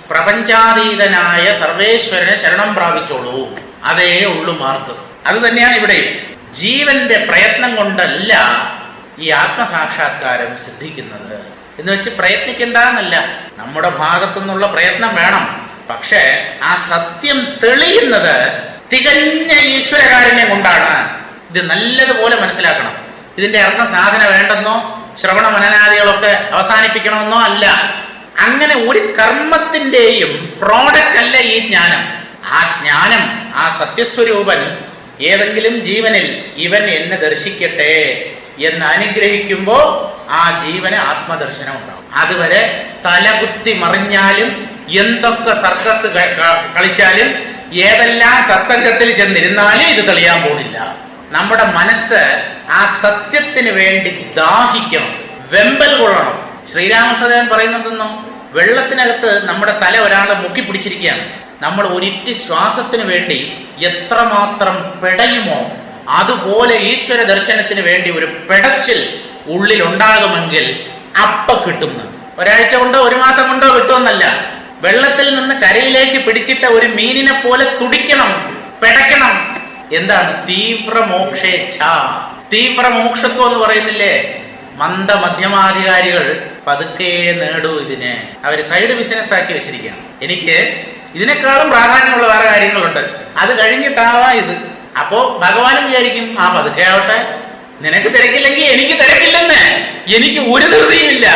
പ്രപഞ്ചാതീതനായ സർവേശ്വരനെ ശരണം പ്രാപിച്ചോളൂ. അതേ ഉള്ളു മാർഗം. അത് തന്നെയാണ് ഇവിടെ. ജീവന്റെ പ്രയത്നം കൊണ്ടല്ല ഈ ആത്മസാക്ഷാത്കാരം സിദ്ധിക്കുന്നത് എന്ന് വെച്ച് പ്രയത്നിക്കേണ്ട എന്നല്ല. നമ്മുടെ ഭാഗത്തുനിന്നുള്ള പ്രയത്നം വേണം. പക്ഷെ ആ സത്യം തെളിയുന്നത് തികഞ്ഞ ഈശ്വരകാരുണ്യം കൊണ്ടാണ്. ഇത് നല്ലതുപോലെ മനസ്സിലാക്കണം. ഇതിന്റെ അർത്ഥം സാധന വേണ്ടെന്നോ ശ്രവണ മനനാദികളൊക്കെ അവസാനിപ്പിക്കണമെന്നോ അല്ല. അങ്ങനെ ഒരു കർമ്മത്തിന്റെയും പ്രോഡക്റ്റ് അല്ല ഈ ജ്ഞാനം. ആ ജ്ഞാനം, ആ സത്യസ്വരൂപൻ ഏതെങ്കിലും ജീവനിൽ ഇവൻ എന്നെ ദർശിക്കട്ടെ എന്ന് അനുഗ്രഹിക്കുമ്പോൾ ആ ജീവന് ആത്മദർശനം ഉണ്ടാവും. അതുവരെ തലകുത്തി മറിഞ്ഞാലും എന്തൊക്കെ സർക്കസ് കളിച്ചാലും ഏതെല്ലാം സത്സംഗത്തിൽ ചെന്നിരുന്നാലും ഇത് തെളിയാൻ പോണില്ല. നമ്മുടെ മനസ്സ് ആ സത്യത്തിന് വേണ്ടി ദാഹിക്കണം, വെമ്പൽ കൊള്ളണം. ശ്രീരാമകൃഷ്ണദേവൻ പറയുന്നതെന്നോ, വെള്ളത്തിനകത്ത് നമ്മുടെ തല ഒരാളെ മുക്കി പിടിച്ചിരിക്കുകയാണ്. നമ്മൾ ഒരിറ്റ് ശ്വാസത്തിന് വേണ്ടി എത്രമാത്രം പെടയുമോ അതുപോലെ ഈശ്വര ദർശനത്തിന് വേണ്ടി ഒരു പെടച്ചിൽ ഉള്ളിൽ ഉണ്ടാകുമെങ്കിൽ അപ്പ കിട്ടുന്നു. ഒരാഴ്ച കൊണ്ടോ ഒരു മാസം കൊണ്ടോ കിട്ടുമെന്നല്ല. വെള്ളത്തിൽ നിന്ന് കരയിലേക്ക് പിടിച്ചിട്ട ഒരു മീനിനെ പോലെ തുടിക്കണം, പെടയ്ക്കണം. എന്താണ്? തീവ്രമോക്ഷേച്ഛ. തീവ്രമോക്ഷത്വം എന്ന് പറയുന്നില്ലേ? മന്ദമധ്യമാധികാരികൾ പതുക്കെ നേടൂ ഇതിനെ. അവർ സൈഡ് ബിസിനസ് ആക്കി വെച്ചിരിക്കുകയാണ്. എനിക്ക് ഇതിനേക്കാളും പ്രാധാന്യമുള്ള വേറെ കാര്യങ്ങളുണ്ട്, അത് കഴിഞ്ഞിട്ടാവാ ഇത്. അപ്പോ ഭഗവാനും വിചാരിക്കും, ആ പതുക്കെ ആവട്ടെ, നിനക്ക് തിരക്കില്ലെങ്കിൽ എനിക്ക് തിരക്കില്ലെന്ന്. എനിക്ക് ഒരു ധൃതിയുമില്ല.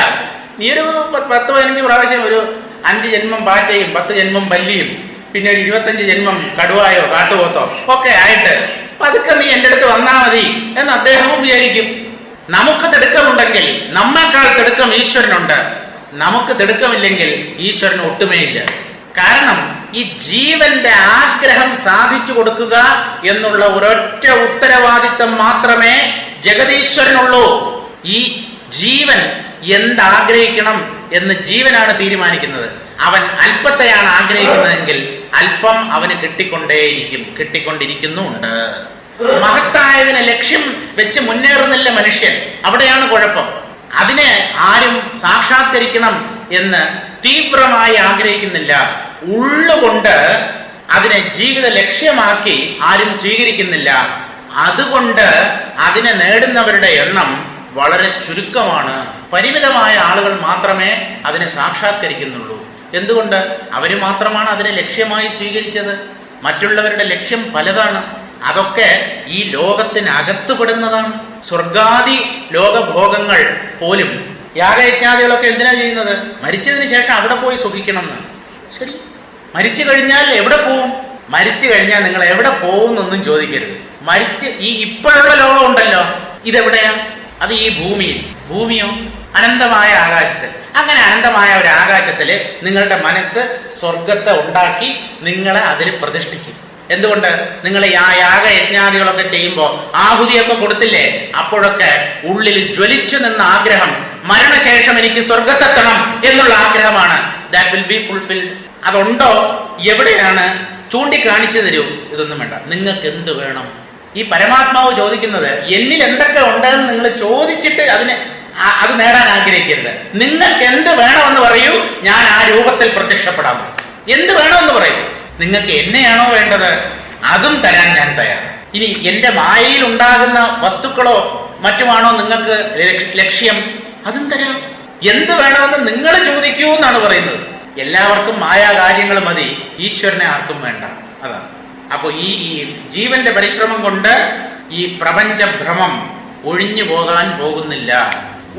നീ ഒരു 10-15 പ്രാവശ്യം ഒരു 5 ജന്മം പാറ്റയും 10 ജന്മം പല്ലിയും പിന്നെ ഒരു 25 ജന്മം കടുവായോ കാട്ടുപോത്തോ ഒക്കെ ആയിട്ട് പതുക്കെ നീ എൻ്റെ അടുത്ത് വന്നാ മതി എന്ന് അദ്ദേഹവും വിചാരിക്കും. നമുക്ക് തിടുക്കമുണ്ടെങ്കിൽ നമ്മേക്കാൾ തിടുക്കം ഈശ്വരനുണ്ട്. നമുക്ക് തിടുക്കമില്ലെങ്കിൽ ഈശ്വരന് ഒട്ടുമേയില്ല. കാരണം ഈ ജീവന്റെ ആഗ്രഹം സാധിച്ചു കൊടുക്കുക എന്നുള്ള ഒരൊറ്റ ഉത്തരവാദിത്വം മാത്രമേ ജഗതീശ്വരനുള്ളൂ. ഈ ജീവൻ എന്താഗ്രഹിക്കണം എന്ന് ജീവനാണ് തീരുമാനിക്കുന്നത്. അവൻ അല്പത്തെയാണ് ആഗ്രഹിക്കുന്നതെങ്കിൽ അല്പം അവന് കിട്ടിക്കൊണ്ടേയിരിക്കും, കിട്ടിക്കൊണ്ടിരിക്കുന്നുണ്ട്. മഹത്തായതിനെ ലക്ഷ്യം വെച്ച് മുന്നേറുന്നില്ല മനുഷ്യൻ. അവിടെയാണ് കുഴപ്പം. അതിനെ ആരും സാക്ഷാത്കരിക്കണം എന്ന് തീവ്രമായി ആഗ്രഹിക്കുന്നില്ല. ഉള്ളുകൊണ്ട് അതിനെ ജീവിത ലക്ഷ്യമാക്കി ആരും സ്വീകരിക്കുന്നില്ല. അതുകൊണ്ട് അതിനെ നേടുന്നവരുടെ എണ്ണം വളരെ ചുരുക്കമാണ്. പരിമിതമായ ആളുകൾ മാത്രമേ അതിനെ സാക്ഷാത്കരിക്കുന്നുള്ളൂ. എന്തുകൊണ്ട്? അവർ മാത്രമാണ് അതിനെ ലക്ഷ്യമായി സ്വീകരിച്ചത്. മറ്റുള്ളവരുടെ ലക്ഷ്യം പലതാണ്. അതൊക്കെ ഈ ലോകത്തിനകത്തുപെടുന്നതാണ്. സ്വർഗാദി ലോകഭോഗങ്ങൾ പോലും, യാഗയജ്ഞാദികളൊക്കെ എന്തിനാ ചെയ്യുന്നത്? മരിച്ചതിന് ശേഷം അവിടെ പോയി സുഖിക്കണം എന്ന്. ശരി, മരിച്ചു കഴിഞ്ഞാൽ എവിടെ പോവും? മരിച്ചു കഴിഞ്ഞാൽ നിങ്ങൾ എവിടെ പോകും എന്നൊന്നും ചോദിക്കരുത്. മരിച്ച് ഈ ഇപ്പോഴുള്ള ലോകം ഉണ്ടല്ലോ, ഇതെവിടെയാ? അത് ഈ ഭൂമിയിൽ. ഭൂമിയോ? അനന്തമായ ആകാശത്തിൽ. അങ്ങനെ അനന്തമായ ഒരു ആകാശത്തില് നിങ്ങളുടെ മനസ്സ് സ്വർഗത്തെ ഉണ്ടാക്കി നിങ്ങളെ അതിൽ പ്രതിഷ്ഠിക്കും. എന്തുകൊണ്ട്? നിങ്ങൾ ആ യാഗയജ്ഞാദികളൊക്കെ ചെയ്യുമ്പോൾ ആഹുതിയൊക്കെ കൊടുത്തില്ലേ? അപ്പോഴൊക്കെ ഉള്ളിൽ ജ്വലിച്ചു നിന്ന ആഗ്രഹം, മരണശേഷം എനിക്ക് സ്വർഗത്തെത്തണം എന്നുള്ള ആഗ്രഹമാണ്. That will be fulfilled. അതുണ്ടോ? എവിടെയാണ്? ചൂണ്ടിക്കാണിച്ചു തരൂ. ഇതൊന്നും വേണ്ട, നിങ്ങൾക്ക് എന്ത് വേണം? ഈ പരമാത്മാവ് ചോദിക്കുന്നത് എന്നിൽ എന്തൊക്കെ ഉണ്ടെന്ന് നിങ്ങൾ ചോദിച്ചിട്ട് അത് നേടാൻ ആഗ്രഹിക്കരുത്. നിങ്ങൾക്ക് എന്ത് വേണമെന്ന് പറയൂ, ഞാൻ ആ രൂപത്തിൽ പ്രത്യക്ഷപ്പെടാൻ പോകും. എന്ത് വേണമെന്ന് പറയൂ. നിങ്ങൾക്ക് എന്നെയാണോ വേണ്ടത്? അതും തരാൻ ഞാൻ തയ്യാറ്. ഇനി എന്റെ മായയിൽ ഉണ്ടാകുന്ന വസ്തുക്കളോ മറ്റുമാണോ നിങ്ങൾക്ക് ലക്ഷ്യം? അതും തരാം. എന്ത് വേണമെന്ന് നിങ്ങൾ ചോദിക്കൂ എന്നാണ് പറയുന്നത്. എല്ലാവർക്കും മായാകാര്യങ്ങൾ മതി, ഈശ്വരനെ ആർക്കും വേണ്ട. അതാണ്. അപ്പൊ ഈ ജീവന്റെ പരിശ്രമം കൊണ്ട് ഈ പ്രപഞ്ചഭ്രമം ഒഴിഞ്ഞു പോകാൻ പോകുന്നില്ല.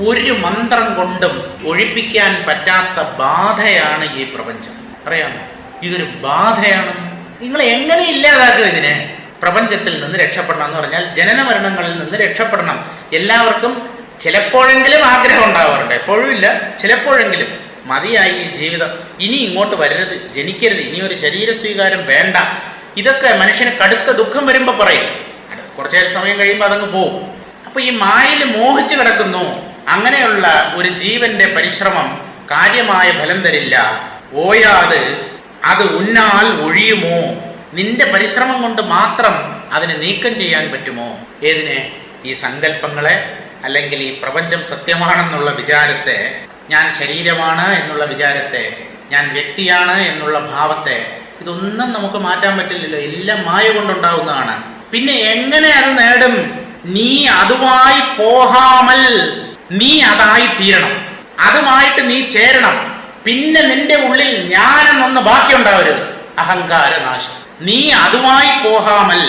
ഒരു മന്ത്രം കൊണ്ടും ഒഴിപ്പിക്കാൻ പറ്റാത്ത ബാധയാണ് ഈ പ്രപഞ്ചം. അറിയാമോ? ഇതൊരു ബാധയാണ്. നിങ്ങൾ എങ്ങനെ ഇല്ലാതാക്കുക ഇതിനെ? പ്രപഞ്ചത്തിൽ നിന്ന് രക്ഷപ്പെടണം എന്ന് പറഞ്ഞാൽ ജനന മരണങ്ങളിൽ നിന്ന് രക്ഷപ്പെടണം. എല്ലാവർക്കും ചിലപ്പോഴെങ്കിലും ആഗ്രഹം ഉണ്ടാവാറുണ്ട്, എപ്പോഴും ഇല്ല, ചിലപ്പോഴെങ്കിലും. മതിയായി ഈ ജീവിതം, ഇനി ഇങ്ങോട്ട് വരരുത്, ജനിക്കരുത്, ഇനി ഒരു ശരീര സ്വീകാരം വേണ്ട. ഇതൊക്കെ മനുഷ്യന് കടുത്ത ദുഃഖം വരുമ്പോ പറയും. കുറച്ചു സമയം കഴിയുമ്പോൾ അതങ്ങ് പോവും. അപ്പൊ ഈ മായയിൽ മോഹിച്ചു കിടക്കുന്നു. അങ്ങനെയുള്ള ഒരു ജീവന്റെ പരിശ്രമം കാര്യമായ ഫലം തരില്ല. ഓയാത് അത് ഉന്നാൽ ഒഴിയുമോ? നിന്റെ പരിശ്രമം കൊണ്ട് മാത്രം അതിനെ നീക്കം ചെയ്യാൻ പറ്റുമോ? ഏതിനെ? ഈ സങ്കല്പങ്ങളെ, അല്ലെങ്കിൽ ഈ പ്രപഞ്ചം സത്യമാണെന്നുള്ള വിചാരത്തെ, ഞാൻ ശരീരമാണ് എന്നുള്ള വിചാരത്തെ, ഞാൻ വ്യക്തിയാണ് എന്നുള്ള ഭാവത്തെ, ഇതൊന്നും നമുക്ക് മാറ്റാൻ പറ്റില്ലല്ലോ. എല്ലാം മായ കൊണ്ടുണ്ടാവുന്നതാണ്. പിന്നെ എങ്ങനെ അത് നേടും? നീ അതുമായി പോഹാമൽ, നീ അതായി തീരണം, അതുമായിട്ട് നീ ചേരണം. പിന്നെ നിന്റെ ഉള്ളിൽ ഞാനെന്നൊന്ന് ബാക്കിയുണ്ടാവരുത്, അഹങ്കാരനാശം. നീ അതുമായി പോഹാമൽ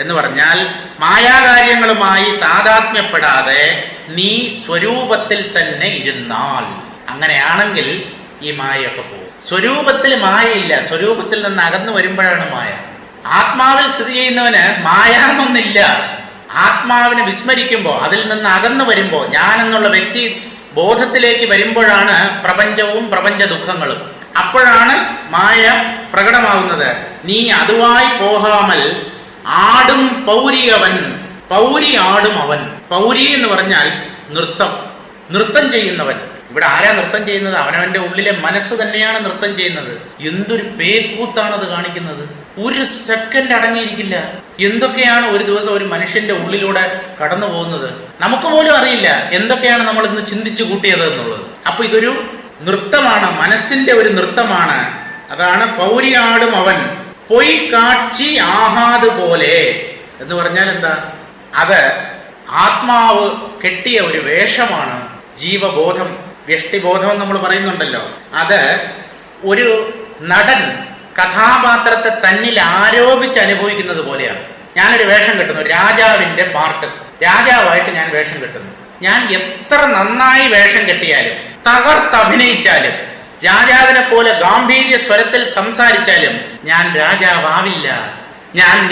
എന്ന് പറഞ്ഞാൽ മായാകാര്യങ്ങളുമായി താതാത്മ്യപ്പെടാതെ നീ സ്വരൂപത്തിൽ തന്നെ ഇരുന്നാൽ, അങ്ങനെയാണെങ്കിൽ ഈ മായയൊക്കെ പോകും. സ്വരൂപത്തിൽ മായയില്ല, സ്വരൂപത്തിൽ നിന്ന് അകന്നു വരുമ്പോഴാണ് മായ. ആത്മാവിൽ സ്ഥിതി ചെയ്യുന്നവന് മായാന്നൊന്നില്ല. ആത്മാവിനെ വിസ്മരിക്കുമ്പോൾ, അതിൽ നിന്ന് അകന്നു വരുമ്പോൾ, ഞാനെന്നുള്ള വ്യക്തി ബോധത്തിലേക്ക് വരുമ്പോഴാണ് പ്രപഞ്ചവും പ്രപഞ്ച ദുഃഖങ്ങളും. അപ്പോഴാണ് മായ പ്രകടമാകുന്നത്. നീ അതുവായി പോഹാമൽ ആടും പൗരി അവൻ, പൗരി ആടും അവൻ. പൗരി എന്ന് പറഞ്ഞാൽ നൃത്തം ചെയ്യുന്നവൻ. ഇവിടെ ആരാ നൃത്തം ചെയ്യുന്നത്? അവനവന്റെ ഉള്ളിലെ മനസ്സ് തന്നെയാണ് നൃത്തം ചെയ്യുന്നത്. എന്തൊരു പേക്കൂത്താണത് കാണിക്കുന്നത്. ഒരു സെക്കൻഡ് അടങ്ങിയിരിക്കില്ല. എന്തൊക്കെയാണ് ഒരു ദിവസം ഒരു മനുഷ്യന്റെ ഉള്ളിലൂടെ കടന്നു പോകുന്നത് നമുക്ക് പോലും അറിയില്ല. എന്തൊക്കെയാണ് നമ്മൾ ഇന്ന് ചിന്തിച്ചു കൂട്ടിയത് എന്നുള്ളത്. അപ്പൊ ഇതൊരു നൃത്തമാണ്, മനസ്സിന്റെ ഒരു നൃത്തമാണ്. അതാണ് പൗരിയാടും അവൻ പൊയ് കാഴ്ചി ആഹാത് പോലെ എന്ന് പറഞ്ഞാൽ എന്താ? അത് ആത്മാവ് കെട്ടിയ ഒരു വേഷമാണ്. ജീവബോധം, വ്യഷ്ടിബോധം നമ്മൾ പറയുന്നുണ്ടല്ലോ. അത് ഒരു നടൻ കഥാപാത്രത്തെ തന്നിൽ ആരോപിച്ച് അനുഭവിക്കുന്നത് പോലെയാണ്. ഞാനൊരു വേഷം കെട്ടുന്നു, രാജാവിന്റെ പാർട്ട്, രാജാവായിട്ട് ഞാൻ വേഷം കെട്ടുന്നു. ഞാൻ എത്ര നന്നായി വേഷം കെട്ടിയാലും, തകർത്തഭിനയിച്ചാലും, രാജാവിനെ പോലെ ഗാംഭീര്യ സ്വരത്തിൽ സംസാരിച്ചാലും ഞാൻ രാജാവാവില്ല.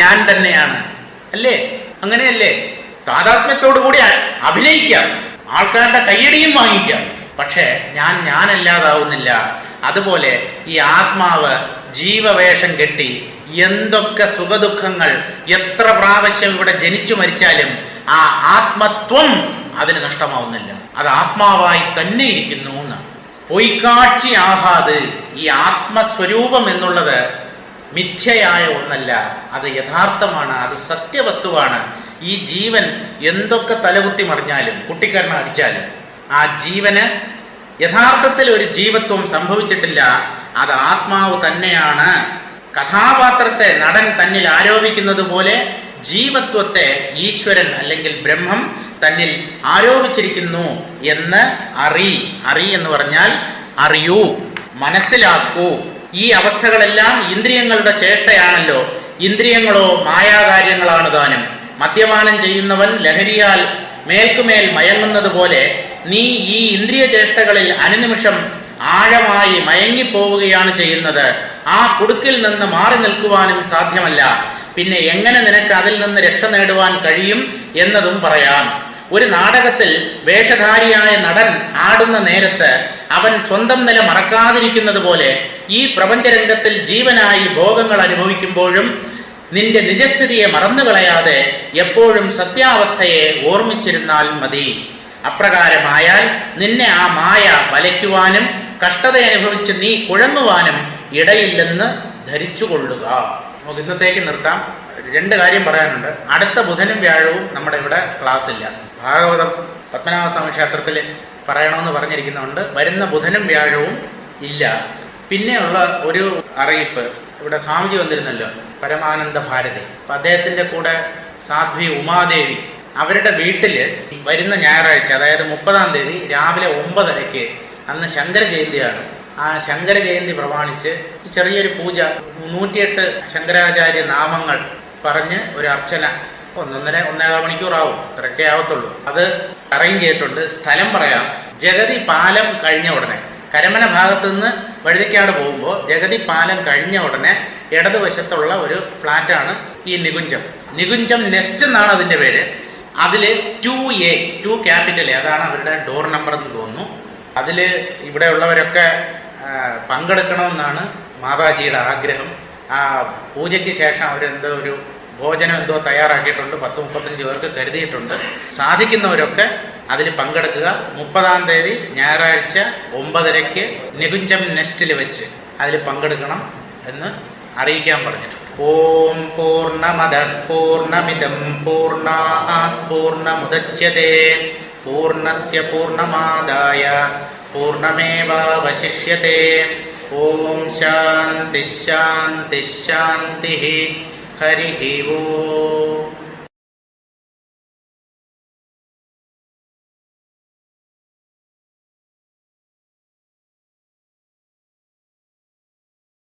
ഞാൻ തന്നെയാണ്. അല്ലേ? അങ്ങനെയല്ലേ? താതാത്മ്യത്തോടു കൂടി അഭിനയിക്കാം, ആൾക്കാരുടെ കയ്യടിയും വാങ്ങിക്കാം, പക്ഷേ ഞാനല്ലാതാവുന്നില്ല. അതുപോലെ ഈ ആത്മാവ് ജീവവേഷം കെട്ടി എന്തൊക്കെ സുഖദുഃഖങ്ങൾ എത്ര പ്രാവശ്യം ഇവിടെ ജനിച്ചു മരിച്ചാലും ആ ആത്മത്വം അതിന് നഷ്ടമാവുന്നില്ല. അത് ആത്മാവായി തന്നെ ഇരിക്കുന്നു എന്നാണ്. പൊയ്ക്കാഴ്ചി ആഹാത്. ഈ ആത്മസ്വരൂപം എന്നുള്ളത് മിഥ്യയായ ഒന്നല്ല, അത് യഥാർത്ഥമാണ്, അത് സത്യവസ്തുവാണ്. ഈ ജീവൻ എന്തൊക്കെ തലകുത്തി മറിഞ്ഞാലും, കുട്ടിക്കരണ അടിച്ചാലും, ആ ജീവന് യഥാർത്ഥത്തിൽ ഒരു ജീവത്വം സംഭവിച്ചിട്ടില്ല. അത് ആത്മാവ് തന്നെയാണ്. കഥാപാത്രത്തെ നടൻ തന്നിൽ ആരോപിക്കുന്നത് പോലെ ജീവത്വത്തെ ഈശ്വരൻ അല്ലെങ്കിൽ ബ്രഹ്മം തന്നിൽ ആരോപിച്ചിരിക്കുന്നു എന്ന് അറി എന്ന് പറഞ്ഞാൽ അറിയൂ, മനസ്സിലാക്കൂ. ഈ അവസ്ഥകളെല്ലാം ഇന്ദ്രിയങ്ങളുടെ ചേഷ്ടയാണല്ലോ. ഇന്ദ്രിയങ്ങളോ മായാകാര്യങ്ങളാണ് താനും. മദ്യപാനം ചെയ്യുന്നവൻ ലഹരിയാൽ മേൽക്കുമേൽ മയങ്ങുന്നത് പോലെ നീ ഈ ഇന്ദ്രിയ ചേഷ്ടകളിൽ അനുനിമിഷം ആഴമായി മയങ്ങിപ്പോവുകയാണ് ചെയ്യുന്നത്. ആ കുടുക്കിൽ നിന്ന് മാറി നിൽക്കുവാനും സാധ്യമല്ല. പിന്നെ എങ്ങനെ നിനക്ക് അതിൽ നിന്ന് രക്ഷ നേടുവാൻ കഴിയും എന്നതും പറയാം. ഒരു നാടകത്തിൽ വേഷധാരിയായ നടൻ ആടുന്ന നേരത്ത് അവൻ സ്വന്തം നില മറക്കാതിരിക്കുന്നത് പോലെ ഈ പ്രപഞ്ചരംഗത്തിൽ ജീവനായി ഭോഗങ്ങൾ അനുഭവിക്കുമ്പോഴും നിന്റെ നിജസ്ഥിതിയെ മറന്നുകളയാതെ എപ്പോഴും സത്യാവസ്ഥയെ ഓർമ്മിച്ചിരുന്നാൽ മതി. അപ്രകാരമായാൽ നിന്നെ ആ മായ വലയ്ക്കുവാനും കഷ്ടത അനുഭവിച്ച് നീ കുഴങ്ങുവാനും ഇടയില്ലെന്ന് ധരിച്ചുകൊള്ളുക. നമുക്ക് ഇന്നത്തേക്ക് നിർത്താം. 2 കാര്യം പറയാനുണ്ട്. അടുത്ത ബുധനും വ്യാഴവും നമ്മുടെ ഇവിടെ ക്ലാസ് ഇല്ല. ഭാഗവതം പത്മനാഭസ്വാമി ക്ഷേത്രത്തിൽ പറയണമെന്ന് പറഞ്ഞിരിക്കുന്നുണ്ട്. വരുന്ന ബുധനും വ്യാഴവും ഇല്ല. പിന്നെയുള്ള ഒരു അറിയിപ്പ്, ഇവിടെ സ്വാമിജി വന്നിരുന്നല്ലോ, പരമാനന്ദ ഭാരതി. അപ്പം അദ്ദേഹത്തിൻ്റെ കൂടെ സാധ്വി ഉമാദേവി അവരുടെ വീട്ടിൽ വരുന്ന ഞായറാഴ്ച, അതായത് 30-ാം തീയതി രാവിലെ 9:30 അന്ന് ശങ്കര ജയന്തിയാണ്. ആ ശങ്കര ജയന്തി പ്രമാണിച്ച് ചെറിയൊരു പൂജ, 108 ശങ്കരാചാര്യ നാമങ്ങൾ പറഞ്ഞ് ഒരു അർച്ചന 1.5 മണിക്കൂറാവും, അത്രയൊക്കെ ആവത്തുള്ളൂ. അത് അറേഞ്ച് ചെയ്തിട്ടുണ്ട്. സ്ഥലം പറയാം. ജഗതി പാലം കഴിഞ്ഞ ഉടനെ, കരമന ഭാഗത്തു നിന്ന് വഴുതിക്കാട് പോകുമ്പോൾ ജഗതി പാലം കഴിഞ്ഞ ഉടനെ ഇടതുവശത്തുള്ള ഒരു ഫ്ലാറ്റാണ് ഈ നികുഞ്ചം നെസ്റ്റ് എന്നാണ് അതിൻ്റെ പേര്. അതിൽ 2A 2 ക്യാപിറ്റൽ അതാണ് അവരുടെ ഡോർ നമ്പർ എന്ന് തോന്നുന്നു. അതിൽ ഇവിടെയുള്ളവരൊക്കെ പങ്കെടുക്കണമെന്നാണ് മാതാജിയുടെ ആഗ്രഹം. ആ പൂജയ്ക്ക് ശേഷം അവരെന്തോ ഒരു ഭോജനം എന്തോ തയ്യാറാക്കിയിട്ടുണ്ട്. 10-35 പേർക്ക് കരുതിയിട്ടുണ്ട്. സാധിക്കുന്നവരൊക്കെ അതിൽ പങ്കെടുക്കുക. 30-ാം തീയതി ഞായറാഴ്ച 9:30 നികുഞ്ചം നെസ്റ്റിൽ വെച്ച് അതിൽ പങ്കെടുക്കണം എന്ന് അറിയിക്കാൻ പറഞ്ഞിട്ടുണ്ട്. ഓം പൂർണ്ണമദഃ പൂർണ്ണമിദം പൂർണ്ണാത് പൂർണ്ണമുദച്യതേ പൂർണ്ണസ്യ പൂർണ്ണമാദായ പൂർണ്ണമേവാവശിഷ്യതേ. ഓം ശാന്തി ശാന്തി ശാന്തി. ഹരി ഓം.